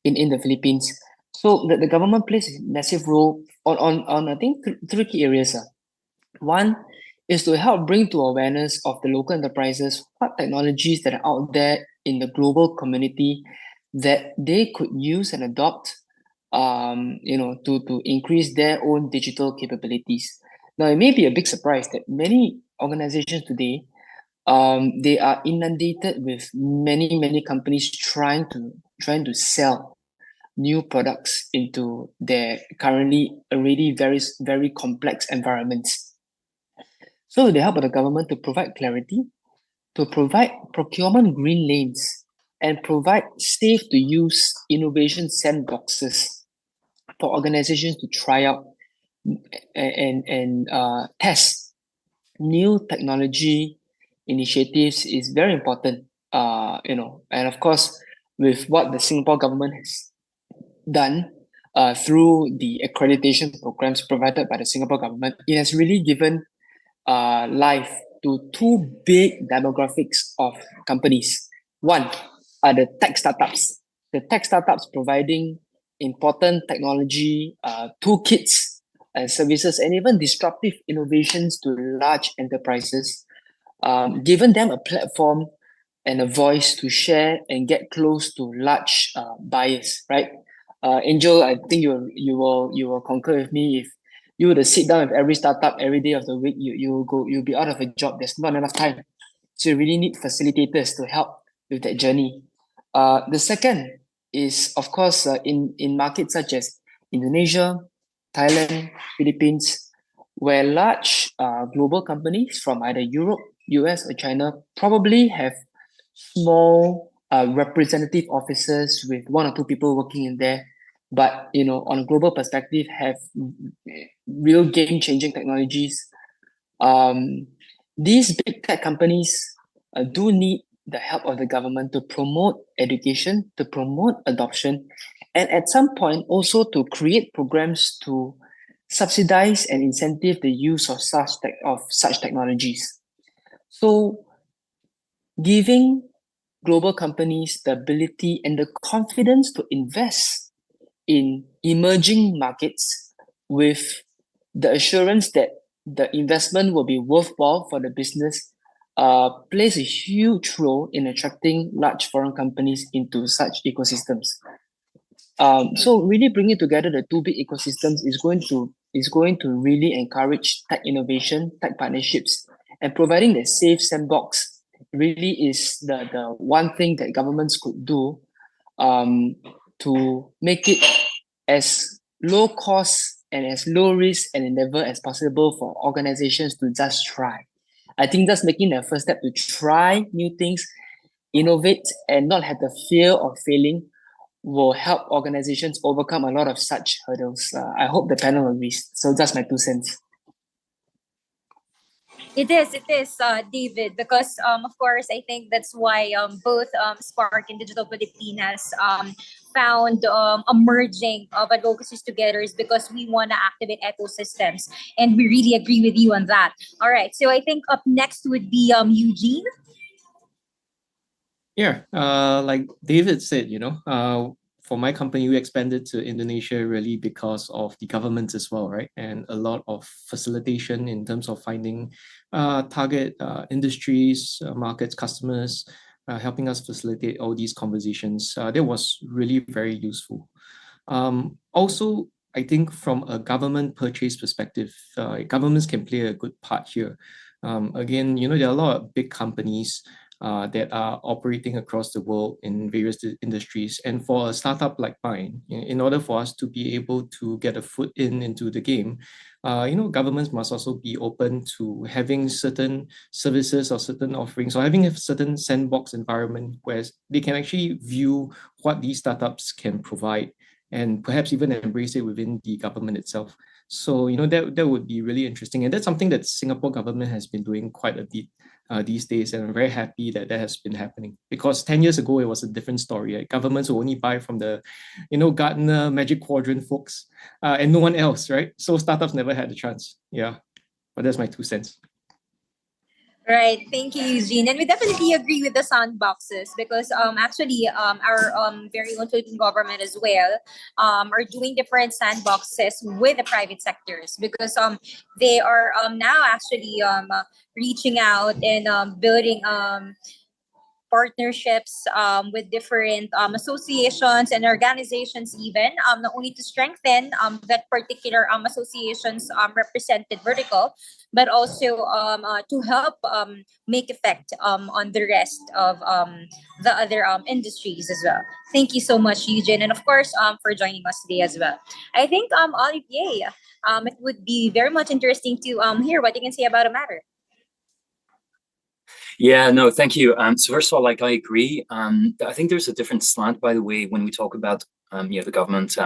in the Philippines. So the government plays a massive role on I think three key areas. One is to help bring to awareness of the local enterprises what technologies that are out there in the global community that they could use and adopt to increase their own digital capabilities. Now, it may be a big surprise that many organizations today, they are inundated with many companies trying to sell new products into their currently already very complex environments. So with the help of the government to provide clarity, to provide procurement green lanes, and provide safe to use innovation sandboxes for organizations to try out and test new technology initiatives is very important. And of course, with what the Singapore government has done through the accreditation programs provided by the Singapore government, it has really given life to two big demographics of companies. One are the tech startups. The tech startups providing important technology toolkits and services, and even disruptive innovations to large enterprises, giving them a platform and a voice to share and get close to large buyers, right? Angel, I think you will concur with me. If you were to sit down with every startup every day of the week, you'll be out of a job. There's not enough time. So you really need facilitators to help with that journey. The second is, of course, in markets such as Indonesia, Thailand, Philippines, where large global companies from either Europe, US, or China probably have small representative offices with one or two people working in there, but on a global perspective, have real game-changing technologies. These big tech companies do need the help of the government to promote education, to promote adoption, and at some point also to create programs to subsidize and incentive the use of such technologies. So giving global companies the ability and the confidence to invest in emerging markets with the assurance that the investment will be worthwhile for the business plays a huge role in attracting large foreign companies into such ecosystems. So really bringing together the two big ecosystems is going to really encourage tech innovation, tech partnerships, and providing the safe sandbox really is the one thing that governments could do to make it as low cost and as low risk an endeavor as possible for organizations to just try. I think that's making the first step to try new things, innovate, and not have the fear of failing will help organizations overcome a lot of such hurdles. I hope the panel agrees. So that's my 2 cents. It is, David, because of course, I think that's why both Spark and Digital Pilipinas found a merging of advocacies together is because we want to activate ecosystems, and we really agree with you on that. All right, so I think up next would be Eugene. Yeah, like David said, for my company, we expanded to Indonesia really because of the government as well, right? And a lot of facilitation in terms of finding target industries, markets, customers, helping us facilitate all these conversations. That was really very useful. Also, I think from a government purchase perspective, governments can play a good part here. Again, there are a lot of big companies that are operating across the world in various industries. And for a startup like mine, in order for us to be able to get a foot into the game, governments must also be open to having certain services or certain offerings or having a certain sandbox environment where they can actually view what these startups can provide and perhaps even embrace it within the government itself. So, that would be really interesting. And that's something that Singapore government has been doing quite a bit these days. And I'm very happy that has been happening, because 10 years ago, it was a different story. Right? Governments will only buy from the, Gartner Magic Quadrant folks and no one else, right? So startups never had the chance. Yeah, but that's my 2 cents. Right. Thank you, Eugene. And we definitely agree with the sandboxes because actually our very own Philippine government as well are doing different sandboxes with the private sectors because they are now actually reaching out and building partnerships with different associations and organizations even not only to strengthen that particular associations represented vertical but also to help make effect on the rest of the other industries as well. Thank you so much, Eugene, and of course for joining us today as well. I think Olivier, it would be very much interesting to hear what you can say about a matter. Yeah, no, thank you. So first of all, I agree. I think there's a different slant, by the way, when we talk about the government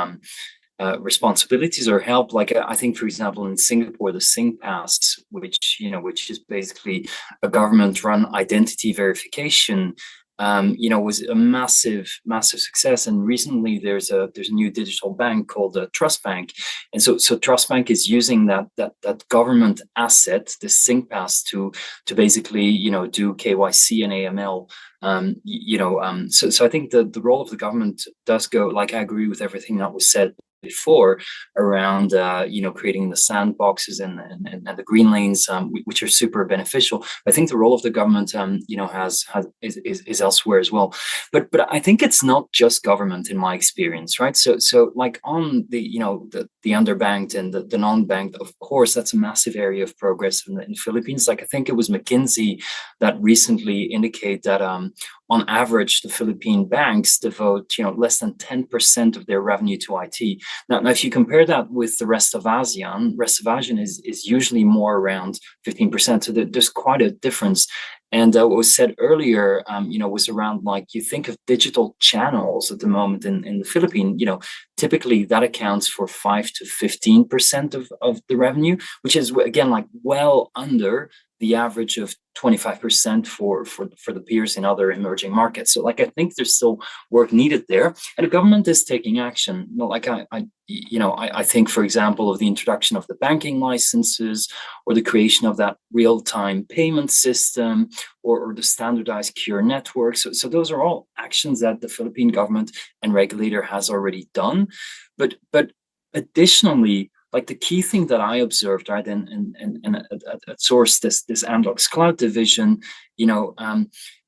responsibilities or help. I think, for example, in Singapore, the SingPass, which is basically a government-run identity verification, was a massive success. And recently, there's a new digital bank called Trust Bank, and so Trust Bank is using that government asset, the SingPass, to basically do KYC and AML. So I think the role of the government does go. I agree with everything that was said, before around creating the sandboxes and the green lanes, which are super beneficial. I think the role of the government is elsewhere as well. But I think it's not just government in my experience, right? So like on the underbanked and the non-banked, of course, that's a massive area of progress in the Philippines. Like I think it was McKinsey that recently indicate that on average, the Philippine banks devote less than 10% of their revenue to IT. Now, if you compare that with the rest of ASEAN is usually more around 15%. So there's quite a difference. And what was said earlier, was around like you think of digital channels at the moment in the Philippines, typically that accounts for 5 to 15% of the revenue, which is again like well under the average of 25% for the peers in other emerging markets. So like I think there's still work needed there, and the government is taking action. Like I think, for example, of the introduction of the banking licenses or the creation of that real-time payment system or the standardized cure network. So those are all actions that the Philippine government and regulator has already done. But additionally, like the key thing that I observed, right, and at Source, this Amdocs Cloud division,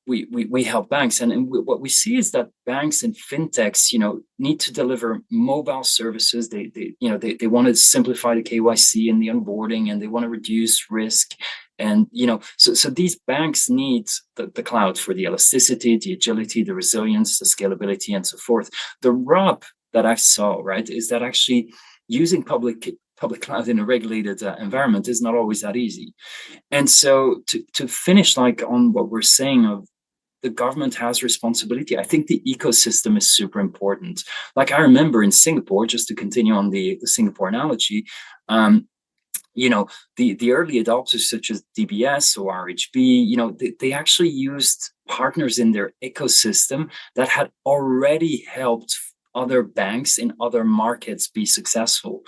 we help banks, and what we see is that banks and fintechs, need to deliver mobile services. They want to simplify the KYC and the onboarding, and they want to reduce risk. And so these banks need the cloud for the elasticity, the agility, the resilience, the scalability, and so forth. The rub that I saw, right, is that actually using public cloud in a regulated environment is not always that easy. And so to finish like on what we're saying of the government has responsibility, I think the ecosystem is super important. Like I remember in Singapore, just to continue on the Singapore analogy, the early adopters such as DBS or RHB, they actually used partners in their ecosystem that had already helped other banks in other markets be successful.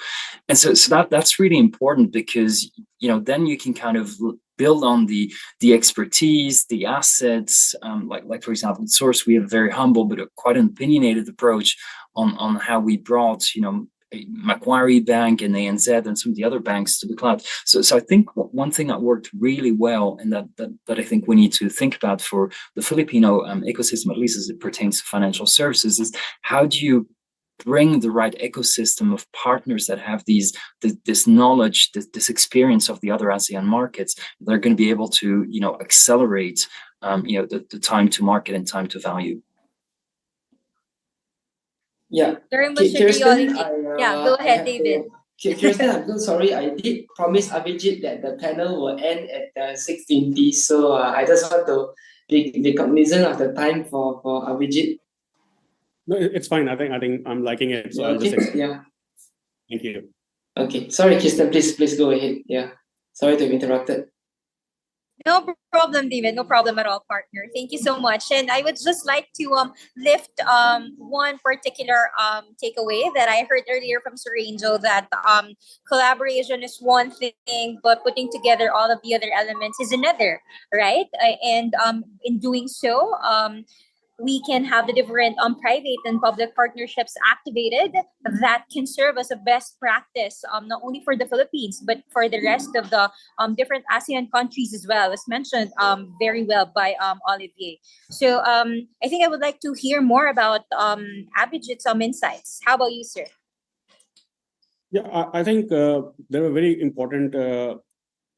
And so that's really important because, then you can kind of build on the expertise, the assets. Like for example, at Source, we have a very humble but quite an opinionated approach on how we brought, Macquarie Bank and ANZ and some of the other banks to the cloud. So I think one thing that worked really well, and that I think we need to think about for the Filipino ecosystem, at least as it pertains to financial services, is how do you bring the right ecosystem of partners that have this knowledge, this experience of the other ASEAN markets. They're going to be able to, accelerate, the time to market and time to value. Yeah. During Mr. Kirsten, go ahead, David. Kirsten, I'm so sorry. I did promise Abhijit that the panel will end at 6:20. So I just want to be cognizant of the time for Abhijit. No, it's fine. I think I'm liking it. So I'll just yeah. Thank you. Okay. Sorry, Kirsten. Please go ahead. Yeah. Sorry to have interrupted. No problem, David. No problem at all, partner. Thank you so much. And I would just like to lift one particular takeaway that I heard earlier from Sir Angel, that collaboration is one thing, but putting together all of the other elements is another, right? And in doing so, we can have the different private and public partnerships activated that can serve as a best practice, not only for the Philippines, but for the rest of the different ASEAN countries as well, as mentioned very well by Olivier. So I think I would like to hear more about Abhijit's insights. How about you, sir? Yeah, I think there were very important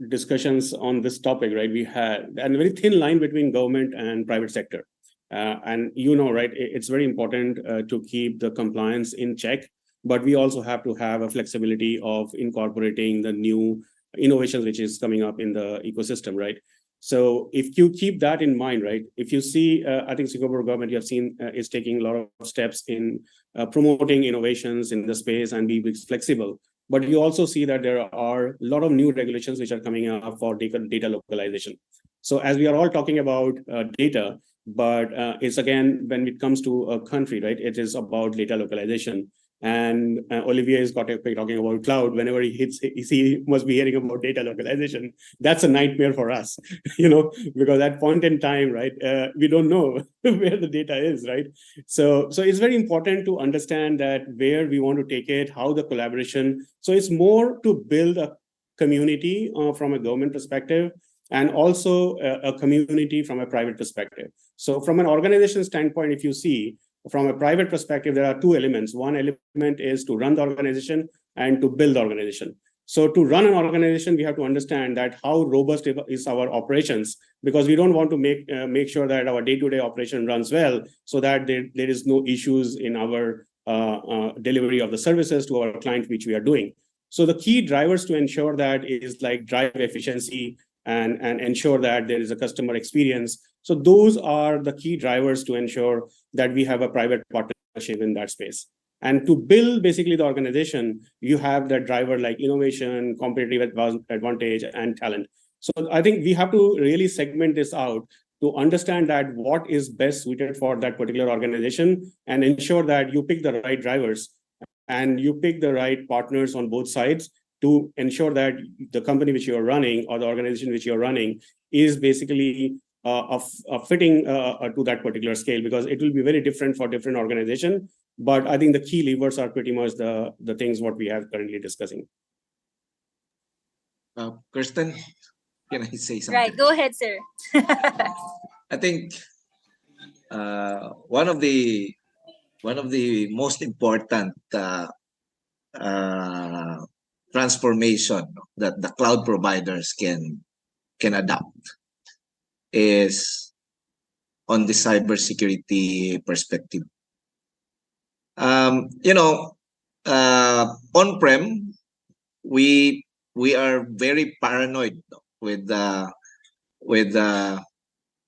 discussions on this topic, right? We had a very thin line between government and private sector. And right, it's very important to keep the compliance in check, but we also have to have a flexibility of incorporating the new innovations which is coming up in the ecosystem, right? So if you keep that in mind, right, if you see, I think Singapore government, you have seen, is taking a lot of steps in promoting innovations in the space and be flexible. But you also see that there are a lot of new regulations which are coming up for data localization. So as we are all talking about data, but it's again, when it comes to a country, right, it is about data localization. And Olivier is talking about cloud. Whenever he must be hearing about data localization. That's a nightmare for us, because at point in time, right, we don't know where the data is, right? So it's very important to understand that where we want to take it, how the collaboration. So it's more to build a community from a government perspective, and also a community from a private perspective. So from an organization standpoint, if you see, from a private perspective, there are two elements. One element is to run the organization and to build the organization. So to run an organization, we have to understand that how robust is our operations, because we don't want to make sure that our day-to-day operation runs well, so that there is no issues in our delivery of the services to our client, which we are doing. So the key drivers to ensure that is like drive efficiency and ensure that there is a customer experience. So those are the key drivers to ensure that we have a private partnership in that space. And to build basically the organization, you have that driver like innovation, competitive advantage, and talent. So I think we have to really segment this out to understand that what is best suited for that particular organization, and ensure that you pick the right drivers and you pick the right partners on both sides to ensure that the company which you're running or the organization which you're running is basically fitting to that particular scale, because it will be very different for different organization. But I think the key levers are pretty much the things what we are currently discussing. Kirsten, can I say something? Right, go ahead, sir. I think one of the most important transformation that the cloud providers can adopt is on the cybersecurity perspective. On-prem, we are very paranoid with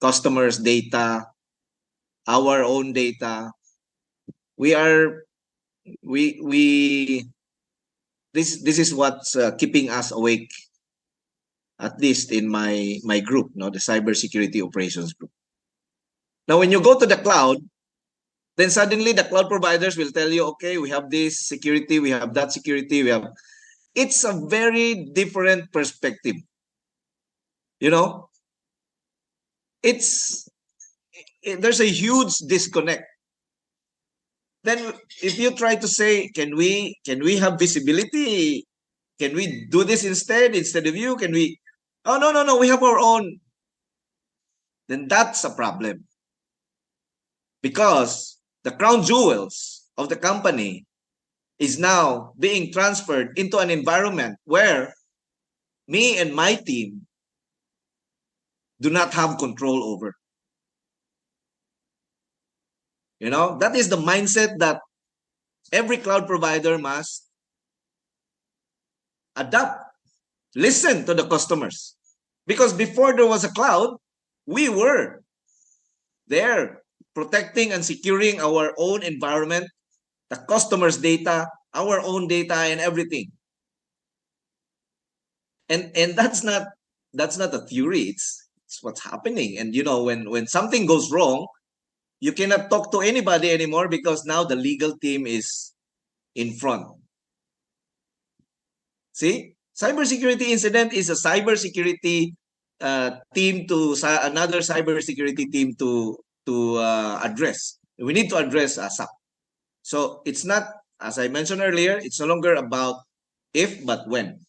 customers' data, our own data. This is what's keeping us awake, at least in my group, the cybersecurity operations group. Now, when you go to the cloud, then suddenly the cloud providers will tell you, okay, we have this security, we have that security, it's a very different perspective. There's a huge disconnect. Then if you try to say, can we have visibility? Can we do this instead of you? Can we? Oh, no, we have our own. Then that's a problem. Because the crown jewels of the company is now being transferred into an environment where me and my team do not have control over. That is the mindset that every cloud provider must adapt. Listen to the customers. Because before there was a cloud, we were there protecting and securing our own environment, the customer's data, our own data, and everything. And that's not a theory. It's what's happening. And when something goes wrong, you cannot talk to anybody anymore, because now the legal team is in front. See, cybersecurity incident is a cybersecurity team to another cybersecurity team to address. We need to address ASAP. So it's not, as I mentioned earlier, it's no longer about if, but when.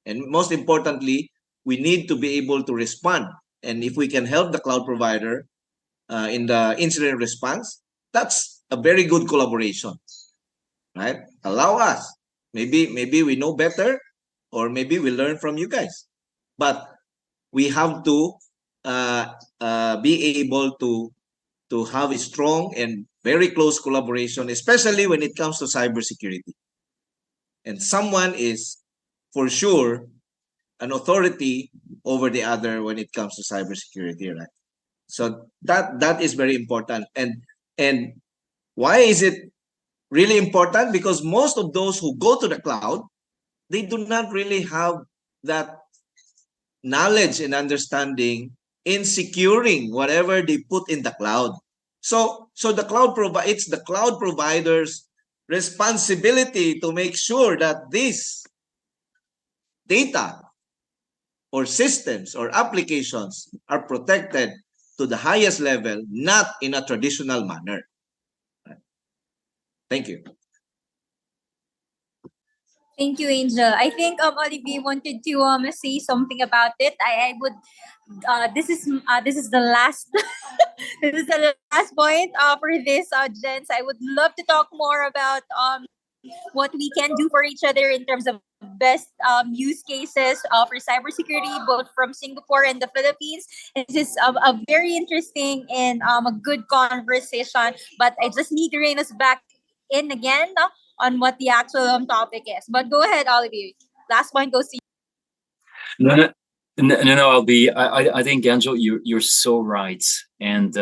And most importantly, we need to be able to respond. And if we can help the cloud provider in the incident response, that's a very good collaboration, right? Allow us. Maybe we know better, or maybe we learn from you guys. But we have to be able to have a strong and very close collaboration, especially when it comes to cybersecurity. And someone is for sure an authority over the other when it comes to cybersecurity, right? So that is very important. And why is it really important? Because most of those who go to the cloud, they do not really have that knowledge and understanding in securing whatever they put in the cloud. So it's the cloud providers' responsibility to make sure that this data or systems or applications are protected to the highest level, not in a traditional manner. Thank you. Thank you, Angel. I think Olivier wanted to say something about it. I would this is the last this is the last point for this gents. I would love to talk more about what we can do for each other in terms of best use cases for cybersecurity, both from Singapore and the Philippines. This is a very interesting and a good conversation. But I just need to rein us back in again on what the actual topic is. But go ahead, Olivier. Last point goes to you. No, I think Angel, you're so right, and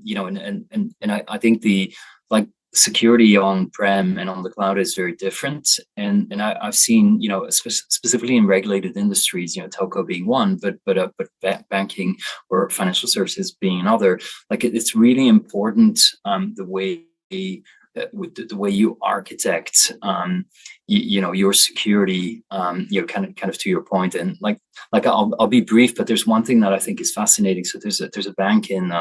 you know, and I think the like security on prem and on the cloud is very different, and I've seen, you know, specifically in regulated industries, you know, telco being one, but banking or financial services being another. Like it's really important the way with the way you architect you know, your security, you know, kind of to your point. And like I'll be brief, but there's one thing that I think is fascinating. So there's a bank in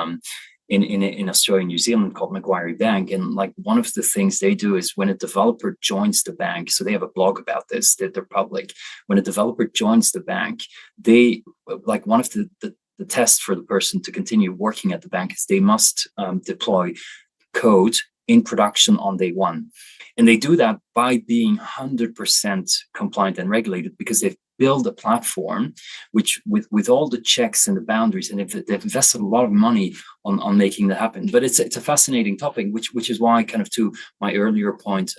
Australia and New Zealand called Macquarie Bank, and like one of the things they do is when a developer joins the bank, so they have a blog about this that they're public. When a developer joins the bank, they like one of the tests for the person to continue working at the bank is they must deploy code in production on day one. And they do that by being 100% compliant and regulated, because they've built a platform which with all the checks and the boundaries, and they've invested a lot of money on making that happen. But it's a fascinating topic, which is why, kind of to my earlier point,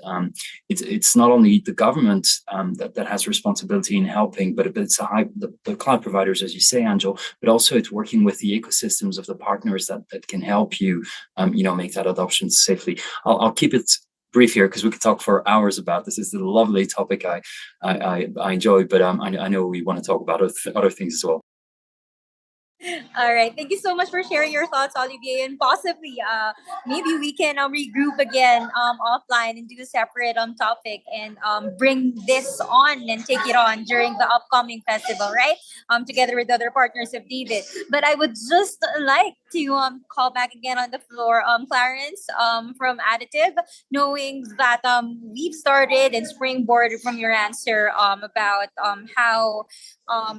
it's not only the government that has responsibility in helping, but it's the cloud providers, as you say, Angel, but also it's working with the ecosystems of the partners that can help you, you know, make that adoption safely. I'll keep it brief here because we could talk for hours about this. It's a lovely topic I enjoy, but I know we want to talk about other things as well. All right. Thank you so much for sharing your thoughts, Olivier. And possibly, maybe we can regroup again offline and do a separate topic and bring this on and take it on during the upcoming festival, right? Together with other partners of David. But I would just like to call back again on the floor, Clarence, from Additive, knowing that we've started and springboarded from your answer about how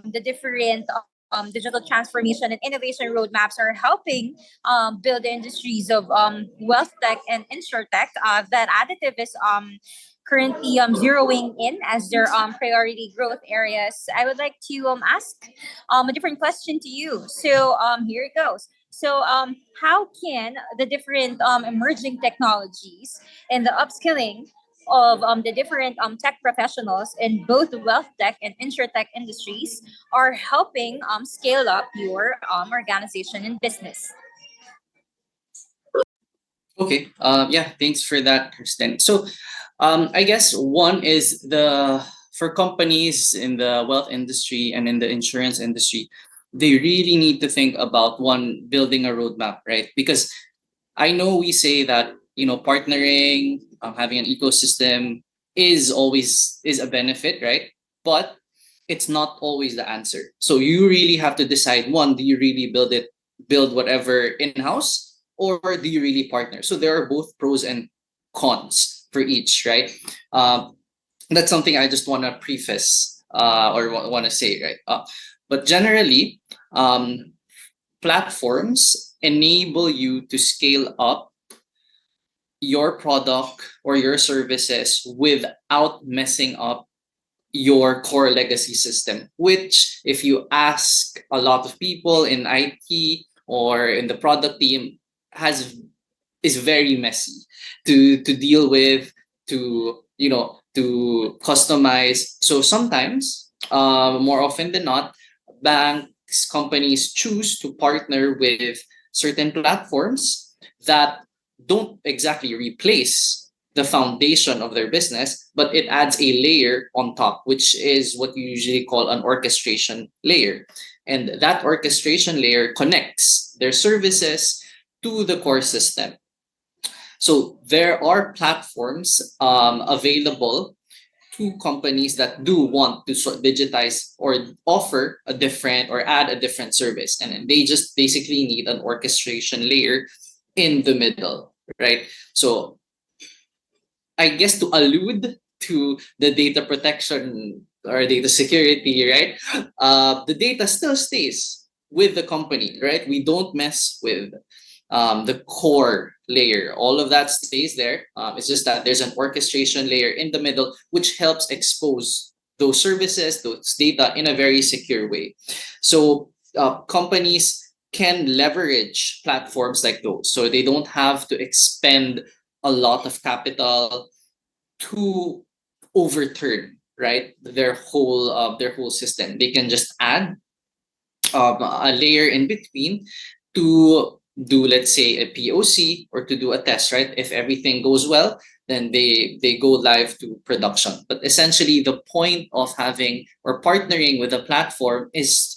the different digital transformation and innovation roadmaps are helping build the industries of wealth tech and insurtech that Additive is currently zeroing in as their priority growth areas. I would like to ask a different question to you. So here it goes. So how can the different emerging technologies and the upskilling of the different tech professionals in both the wealth tech and insurtech industries are helping scale up your organization and business? Okay. Yeah. Thanks for that, Kristen. So, I guess one is for companies in the wealth industry and in the insurance industry, they really need to think about one, building a roadmap, right? Because I know we say that, you know, partnering, having an ecosystem is a benefit, right? But it's not always the answer. So you really have to decide, one, do you really build whatever in-house, or do you really partner? So there are both pros and cons for each, right? That's something I just want to preface or want to say, right? But generally, platforms enable you to scale up your product or your services without messing up your core legacy system, which, if you ask a lot of people in IT or in the product team, is very messy to deal with, to to customize. So sometimes, more often than not, banks, companies choose to partner with certain platforms that don't exactly replace the foundation of their business, but it adds a layer on top, which is what you usually call an orchestration layer. And that orchestration layer connects their services to the core system. So there are platforms available to companies that do want to digitize or offer a different or add a different service, and they just basically need an orchestration layer in the middle, right? So I guess to allude to the data protection or data security, right? The data still stays with the company, right? We don't mess with the core layer. All of that stays there. It's just that there's an orchestration layer in the middle, which helps expose those services, those data in a very secure way. So companies can leverage platforms like those. So they don't have to expend a lot of capital to overturn, right, their whole system. They can just add a layer in between to do, let's say, a POC or to do a test, right? If everything goes well, then they go live to production. But essentially, the point of having or partnering with a platform is,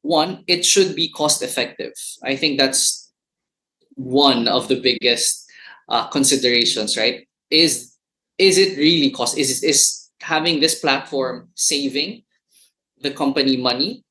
one, it should be cost effective. I think that's one of the biggest considerations, right? Is it really cost? Is having this platform saving the company money?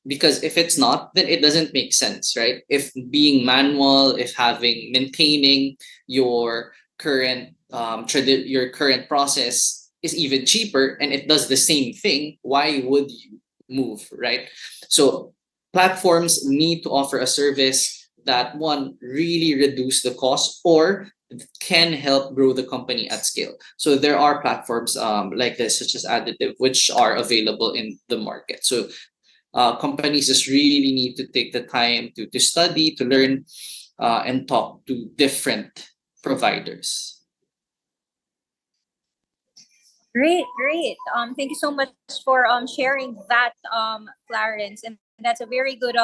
Because if it's not, then it doesn't make sense, right? If being manual, if having maintaining your current your current process is even cheaper and it does the same thing, why would you move, right? So platforms need to offer a service that, one, really reduce the cost or can help grow the company at scale. So there are platforms like this, such as Additive, which are available in the market. So companies just really need to take the time to study, to learn, and talk to different providers. Great, great. Thank you so much for sharing that, Clarence, and that's a very good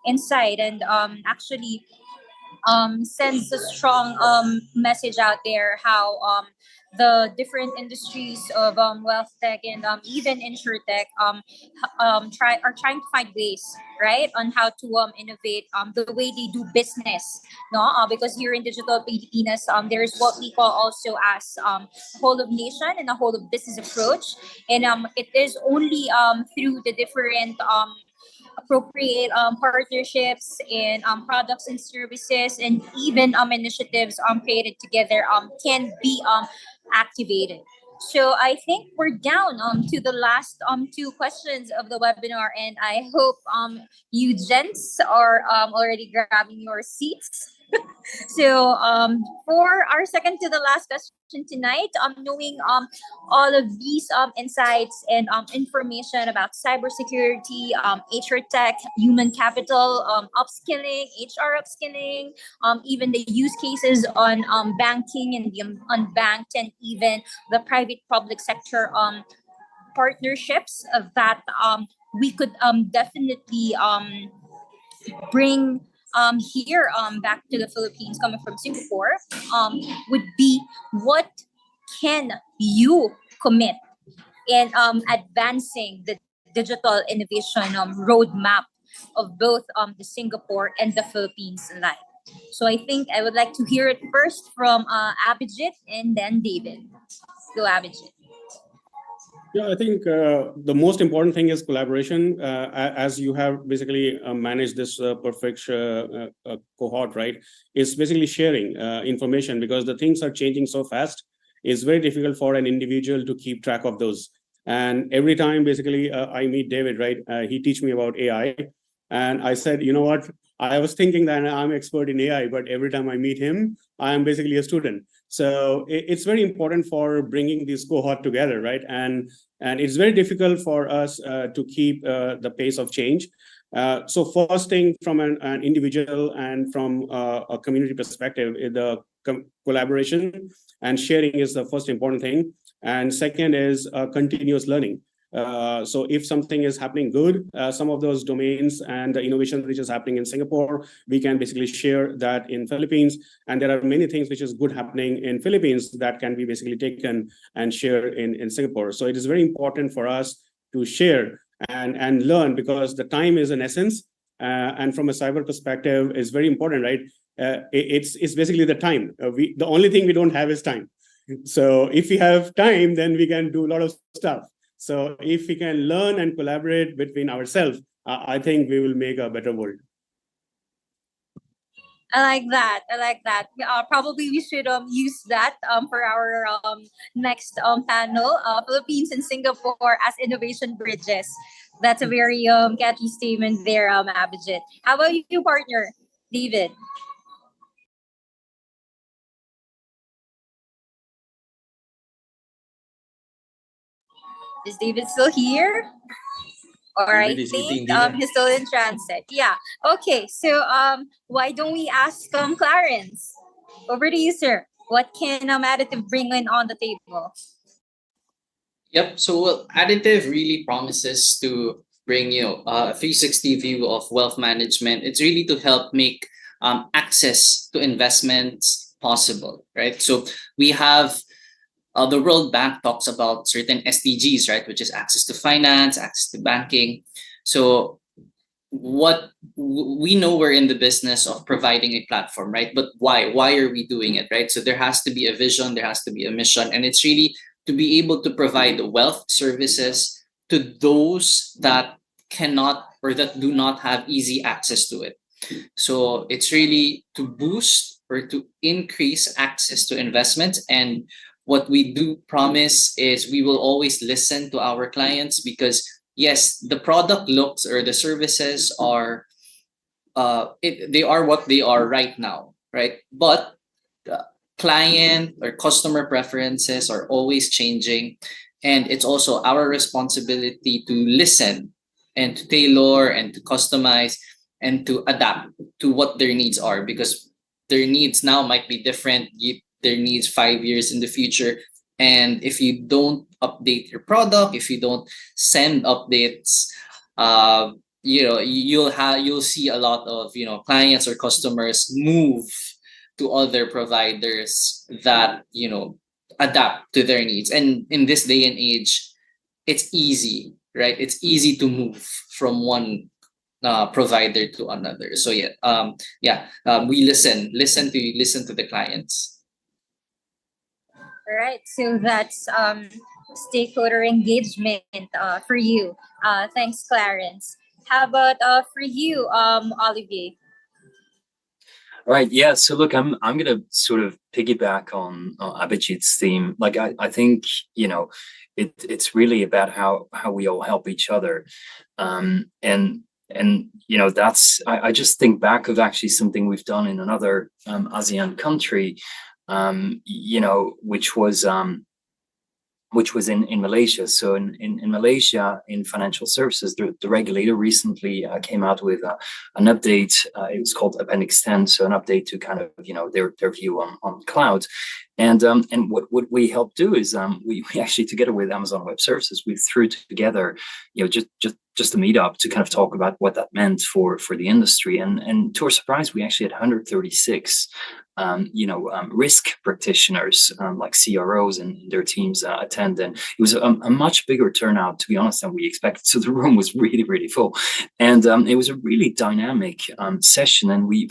insight, and actually sends a strong message out there how the different industries of wealth tech and even insurtech are trying to find ways, right, on how to innovate the way they do business, no, because here in digital Pilipinas there's what we call also as whole of nation and a whole of business approach, and it is only through the different appropriate partnerships and products and services and even initiatives created together can be activated. So I think we're down to the last two questions of the webinar, and I hope you gents are already grabbing your seats. So for our second to the last question tonight, knowing all of these insights and information about cybersecurity, HR tech, human capital, upskilling, HR upskilling, even the use cases on banking and the unbanked, and even the private public sector partnerships of that we could definitely bring here back to the Philippines coming from Singapore would be what can you commit in advancing the digital innovation roadmap of both the Singapore and the Philippines alike. So I think I would like to hear it first from Abhijit and then David. Go Abhijit. Yeah, I think the most important thing is collaboration. As you have basically managed this perfect cohort, right? It's basically sharing information, because the things are changing so fast. It's very difficult for an individual to keep track of those. And every time, basically, I meet David, right? He teach me about AI, and I said, you know what? I was thinking that I'm expert in AI, but every time I meet him, I'm basically a student. So it's very important for bringing this cohort together, right? And it's very difficult for us to keep the pace of change. So first thing, from an individual and from a community perspective, the collaboration and sharing is the first important thing. And second is continuous learning. So if something is happening good, some of those domains and the innovation which is happening in Singapore, we can basically share that in Philippines. And there are many things which is good happening in Philippines that can be basically taken and shared in Singapore. So it is very important for us to share and learn, because the time is an essence. and from a cyber perspective is very important, right? It's basically the time. The only thing we don't have is time. So if we have time, then we can do a lot of stuff. So if we can learn and collaborate between ourselves, I think we will make a better world. I like that. I like that. Probably we should use that for our next panel. Philippines and Singapore as innovation bridges. That's a very catchy statement there, Abhijit. How about you, partner, David? Is David still here? Or I David is eating think dinner. he's still in transit. Yeah. Okay. So why don't we ask Clarence? Over to you, sir. What can additive bring in on the table? Yep. So additive really promises to bring a 360 view of wealth management. It's really to help make access to investments possible, right? So we have the World Bank talks about certain SDGs, right, which is access to finance, access to banking. So we know we're in the business of providing a platform, right? But why are we doing it, right? So there has to be a vision, there has to be a mission, and it's really to be able to provide wealth services to those that cannot or that do not have easy access to it. So it's really to boost or to increase access to investments. And what we do promise is we will always listen to our clients, because yes, the product looks or the services are they are what they are right now, right? But client or customer preferences are always changing, and it's also our responsibility to listen and to tailor and to customize and to adapt to what their needs are, because their needs now might be different their needs 5 years in the future. And if you don't update your product, if you don't send updates, you'll see a lot of clients or customers move to other providers that adapt to their needs. And in this day and age, it's easy, right? It's easy to move from one provider to another. So we listen to the clients. All right. So that's stakeholder engagement for you. Thanks, Clarence. How about for you, Olivier? Right. Yeah. So look, I'm gonna sort of piggyback on Abhijit's theme. Like I think it's really about how we all help each other, and that's I just think back of actually something we've done in another ASEAN country, which was in Malaysia. So in Malaysia, in financial services, the regulator recently came out with an update. It was called Appendix 10, so an update to kind of their view on cloud. And what we helped do is we actually, together with Amazon Web Services, we threw together just a meetup to kind of talk about what that meant for the industry. And to our surprise, we actually had 136 risk practitioners like CROs and their teams attend, and it was a much bigger turnout, to be honest, than we expected. So the room was really, really full, and it was a really dynamic session, and we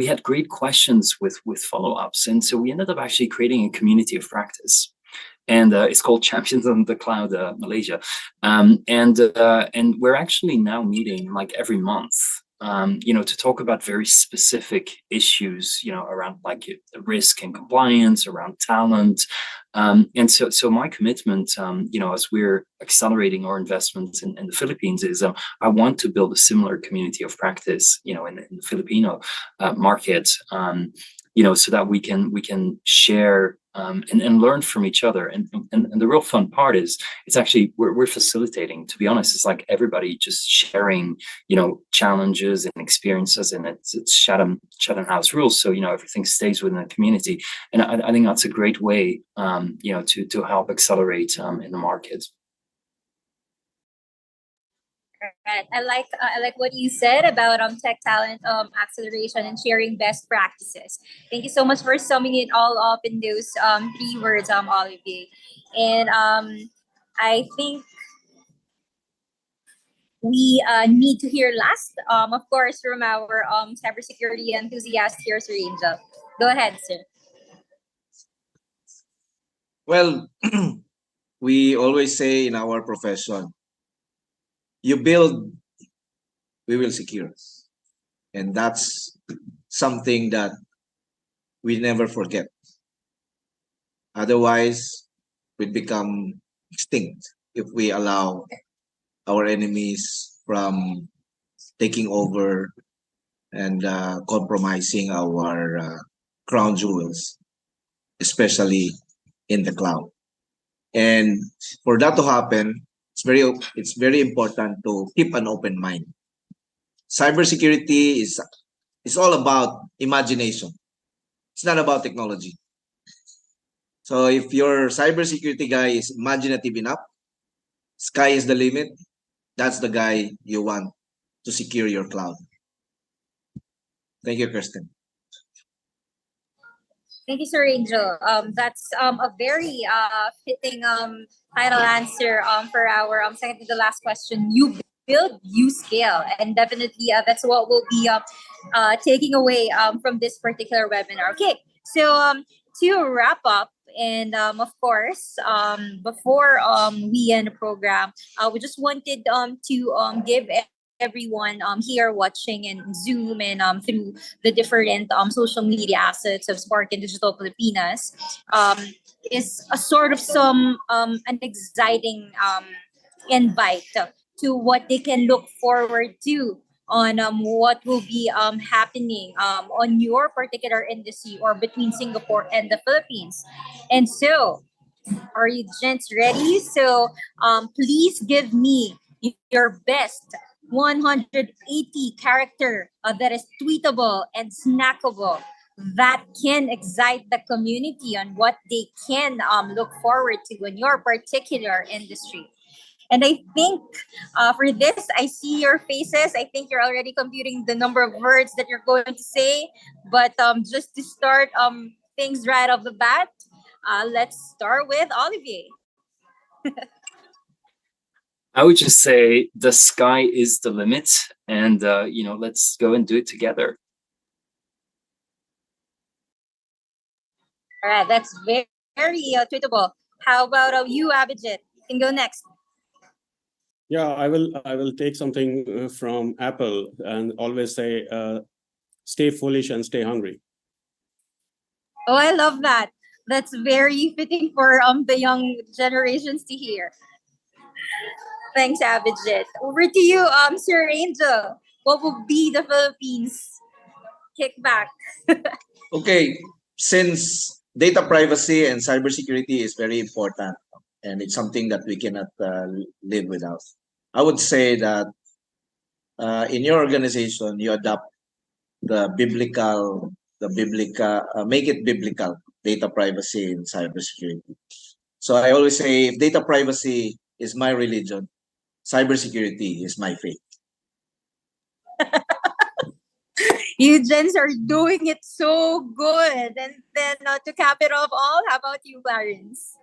had great questions with follow-ups, and so we ended up actually creating a community of practice. And it's called Champions on the Cloud Malaysia, and we're actually now meeting like every month, to talk about very specific issues, around like risk and compliance, around talent. And so my commitment, as we're accelerating our investments in the Philippines, is I want to build a similar community of practice, in the Filipino market, so that we can share and learn from each other. And the real fun part is it's actually we're facilitating. To be honest, it's like everybody just sharing, challenges and experiences, and it's Chatham House rules. So everything stays within the community, and I think that's a great way, to help accelerate in the market. Right. I like what you said about tech talent acceleration and sharing best practices. Thank you so much for summing it all up in those three words, Olivier. And I think we need to hear last, of course, from our cybersecurity enthusiast here, Sir Angel. Go ahead, sir. Well, we always say in our profession, you build, we will secure. And that's something that we never forget. Otherwise, we'd become extinct if we allow our enemies from taking over and compromising our crown jewels, especially in the cloud. And for that to happen, it's very important to keep an open mind. Cybersecurity is all about imagination. It's not about technology. So if your cybersecurity guy is imaginative enough, sky is the limit. That's the guy you want to secure your cloud. Thank you, Kristen. Thank you, Sir Angel. That's a very fitting final answer for our second to the last question. You build, you scale, and definitely that's what we'll be taking away from this particular webinar. Okay, so to wrap up, and of course, before we end the program, we just wanted to give everyone here watching in Zoom and through the different social media assets of Spark and Digital Filipinas um, is a sort of some an exciting invite to what they can look forward to on what will be happening on your particular industry or between Singapore and the Philippines. And so, are you gents ready? So please give me your best 180 character that is tweetable and snackable that can excite the community on what they can look forward to in your particular industry. And I think for this, I see your faces. I think you're already computing the number of words that you're going to say. But just to start things right off the bat, let's start with Olivier. I would just say the sky is the limit, and let's go and do it together. All right, that's very tweetable. How about you, Abhijit? You can go next. Yeah, I will take something from Apple and always say, stay foolish and stay hungry. Oh, I love that. That's very fitting for the young generations to hear. Thanks, Abhijit. Over to you, Sir Angel. What will be the Philippines kickback? Okay, since data privacy and cybersecurity is very important, and it's something that we cannot live without, I would say that in your organization you adopt make it biblical data privacy and cybersecurity. So I always say, if data privacy is my religion, cybersecurity is my faith. You gents are doing it so good. And then to cap it off all, how about you, Clarence?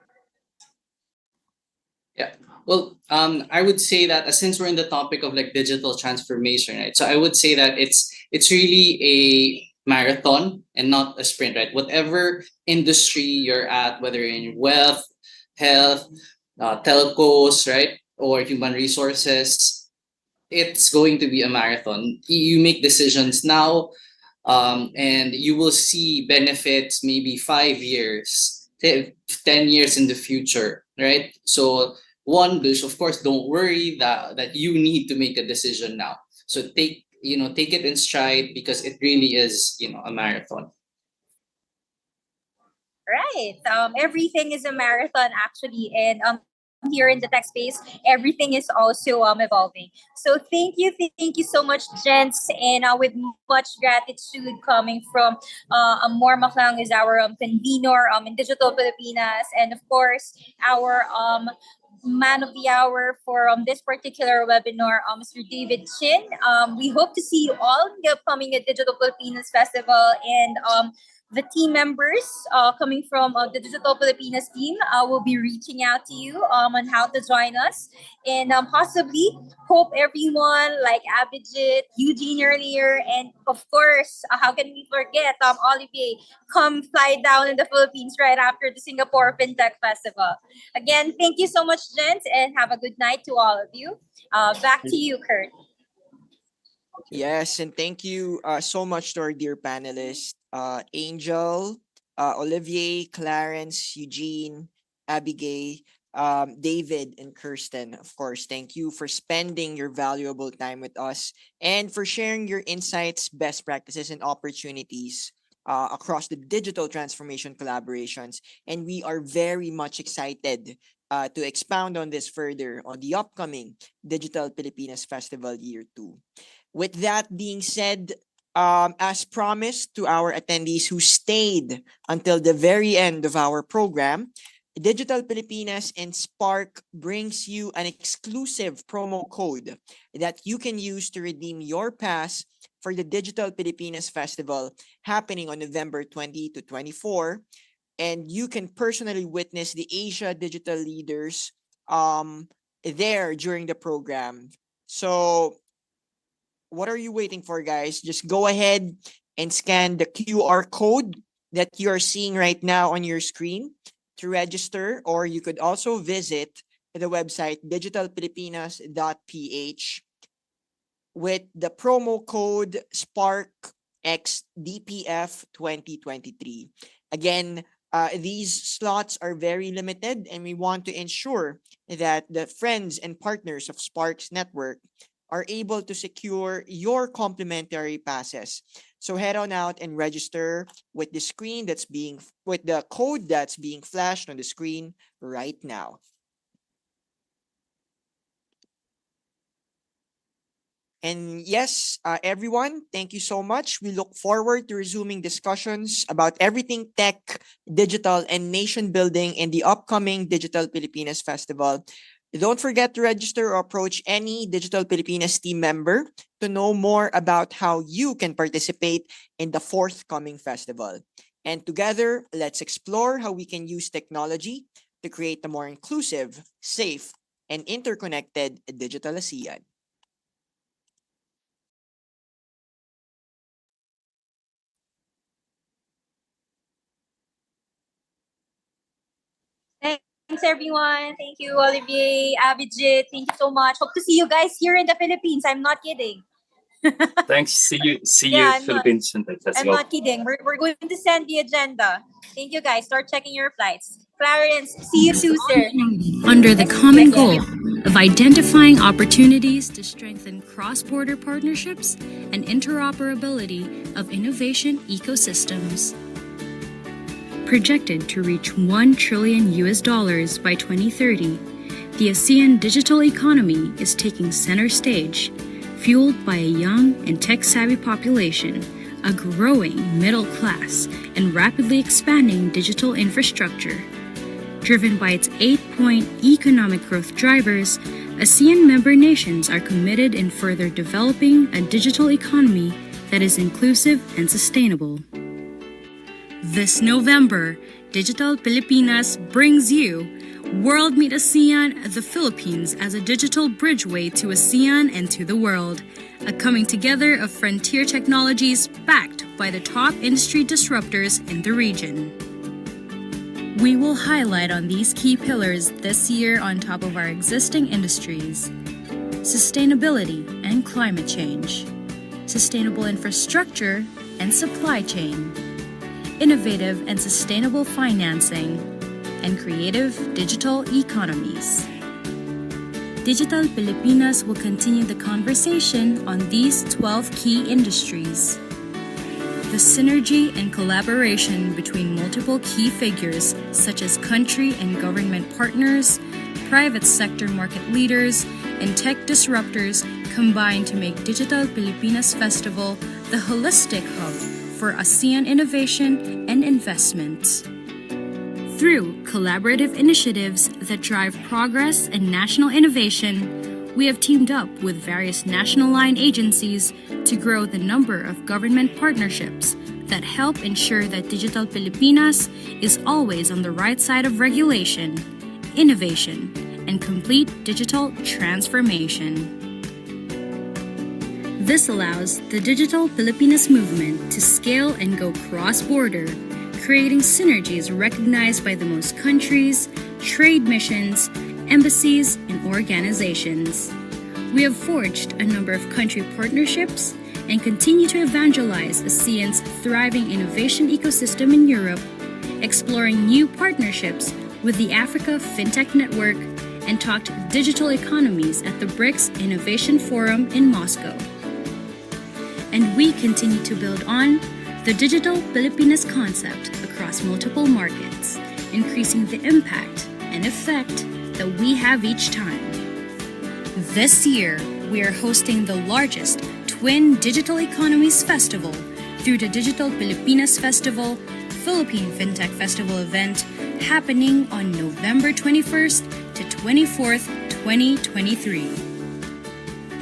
Yeah. Well, I would say that since we're in the topic of like digital transformation, right? So I would say that it's really a marathon and not a sprint, right? Whatever industry you're at, whether in wealth, health, telcos, right, or human resources, it's going to be a marathon. You make decisions now, and you will see benefits maybe 5 years, 10 years in the future, right? So one, there's of course, don't worry that you need to make a decision now. So take it in stride because it really is a marathon. Right. Everything is a marathon actually, and here in the tech space, everything is also evolving. So thank you so much, gents, and with much gratitude coming from Amor Maclang is our convener in Digital Filipinas, and of course our man of the hour for this particular webinar, Mr. David Chin. We hope to see you all in the upcoming Digital Filipinas Festival, and the team members coming from the Digital Filipinas team will be reaching out to you on how to join us. And possibly hope everyone like Abhijit, Eugene earlier, and of course, how can we forget Olivier, come fly down in the Philippines right after the Singapore FinTech Festival. Again, thank you so much, gents, and have a good night to all of you. Back to you, Kurt. Yes, and thank you so much to our dear panelists, Angel, Olivier, Clarence, Eugene, Abigail, David, and Kirsten. Of course, thank you for spending your valuable time with us and for sharing your insights, best practices, and opportunities across the digital transformation collaborations. And we are very much excited to expound on this further on the upcoming Digital Pilipinas Festival Year 2. With that being said, as promised to our attendees who stayed until the very end of our program, Digital Pilipinas and Spark brings you an exclusive promo code that you can use to redeem your pass for the Digital Pilipinas Festival happening on November 20 to 24. And you can personally witness the Asia digital leaders there during the program. So what are you waiting for, guys? Just go ahead and scan the QR code that you're seeing right now on your screen to register, or you could also visit the website digitalpilipinas.ph with the promo code SparkXDPF 2023. Again, these slots are very limited, and we want to ensure that the friends and partners of Sparks Network are able to secure your complimentary passes. So head on out and register with the code that's being flashed on the screen right now. And yes, everyone, thank you so much. We look forward to resuming discussions about everything tech, digital, and nation building in the upcoming Digital Pilipinas Festival. Don't forget to register or approach any Digital Pilipinas team member to know more about how you can participate in the forthcoming festival. And together, let's explore how we can use technology to create a more inclusive, safe, and interconnected digital ASEAN. Thanks, everyone. Thank you, Olivier, Abhijit. Thank you so much. Hope to see you guys here in the Philippines. I'm not kidding. Thanks. See you. Yeah, I'm not. Philippines FinTech I'm Festival. not kidding. We're going to send the agenda. Thank you, guys. Start checking your flights. Clarence, see you too, sir. Under the Let's see common you goal again. of identifying opportunities to strengthen cross-border partnerships and interoperability of innovation ecosystems. Projected to reach $1 trillion by 2030, the ASEAN digital economy is taking center stage, fueled by a young and tech-savvy population, a growing middle class, and rapidly expanding digital infrastructure. Driven by its 8-point economic growth drivers, ASEAN member nations are committed in further developing a digital economy that is inclusive and sustainable. This November, Digital Pilipinas brings you World Meet ASEAN, the Philippines as a digital bridgeway to ASEAN and to the world, a coming together of frontier technologies backed by the top industry disruptors in the region. We will highlight on these key pillars this year on top of our existing industries: sustainability and climate change, sustainable infrastructure and supply chain, innovative and sustainable financing, and creative digital economies. Digital Pilipinas will continue the conversation on these 12 key industries. The synergy and collaboration between multiple key figures such as country and government partners, private sector market leaders, and tech disruptors combine to make Digital Pilipinas Festival the holistic hub for ASEAN innovation and investment. Through collaborative initiatives that drive progress and national innovation, we have teamed up with various national line agencies to grow the number of government partnerships that help ensure that Digital Pilipinas is always on the right side of regulation, innovation, and complete digital transformation. This allows the Digital Pilipinas movement to scale and go cross-border, creating synergies recognized by the most countries, trade missions, embassies, and organizations. We have forged a number of country partnerships and continue to evangelize ASEAN's thriving innovation ecosystem in Europe, exploring new partnerships with the Africa FinTech Network, and talked digital economies at the BRICS Innovation Forum in Moscow. And we continue to build on the Digital Pilipinas concept across multiple markets, increasing the impact and effect that we have each time. This year, we are hosting the largest Twin Digital Economies Festival through the Digital Pilipinas Festival, Philippine FinTech Festival event happening on November 21st to 24th, 2023.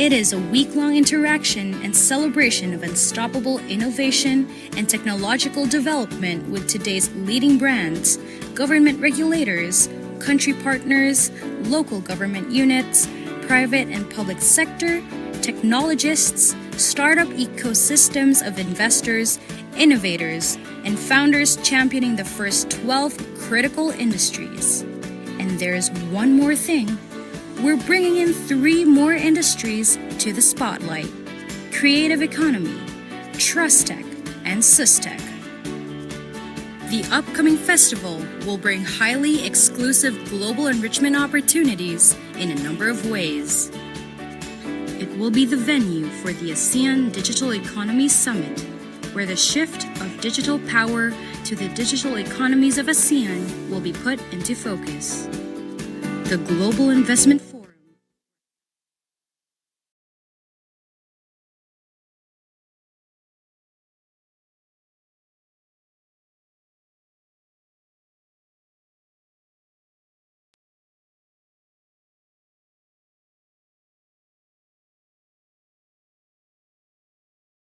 It is a week-long interaction and celebration of unstoppable innovation and technological development with today's leading brands, government regulators, country partners, local government units, private and public sector, technologists, startup ecosystems of investors, innovators, and founders championing the first 12 critical industries. And there's one more thing. We're bringing in 3 more industries to the spotlight: creative economy, trust tech, and systech. The upcoming festival will bring highly exclusive global enrichment opportunities in a number of ways. It will be the venue for the ASEAN Digital Economy Summit, where the shift of digital power to the digital economies of ASEAN will be put into focus. The Global Investment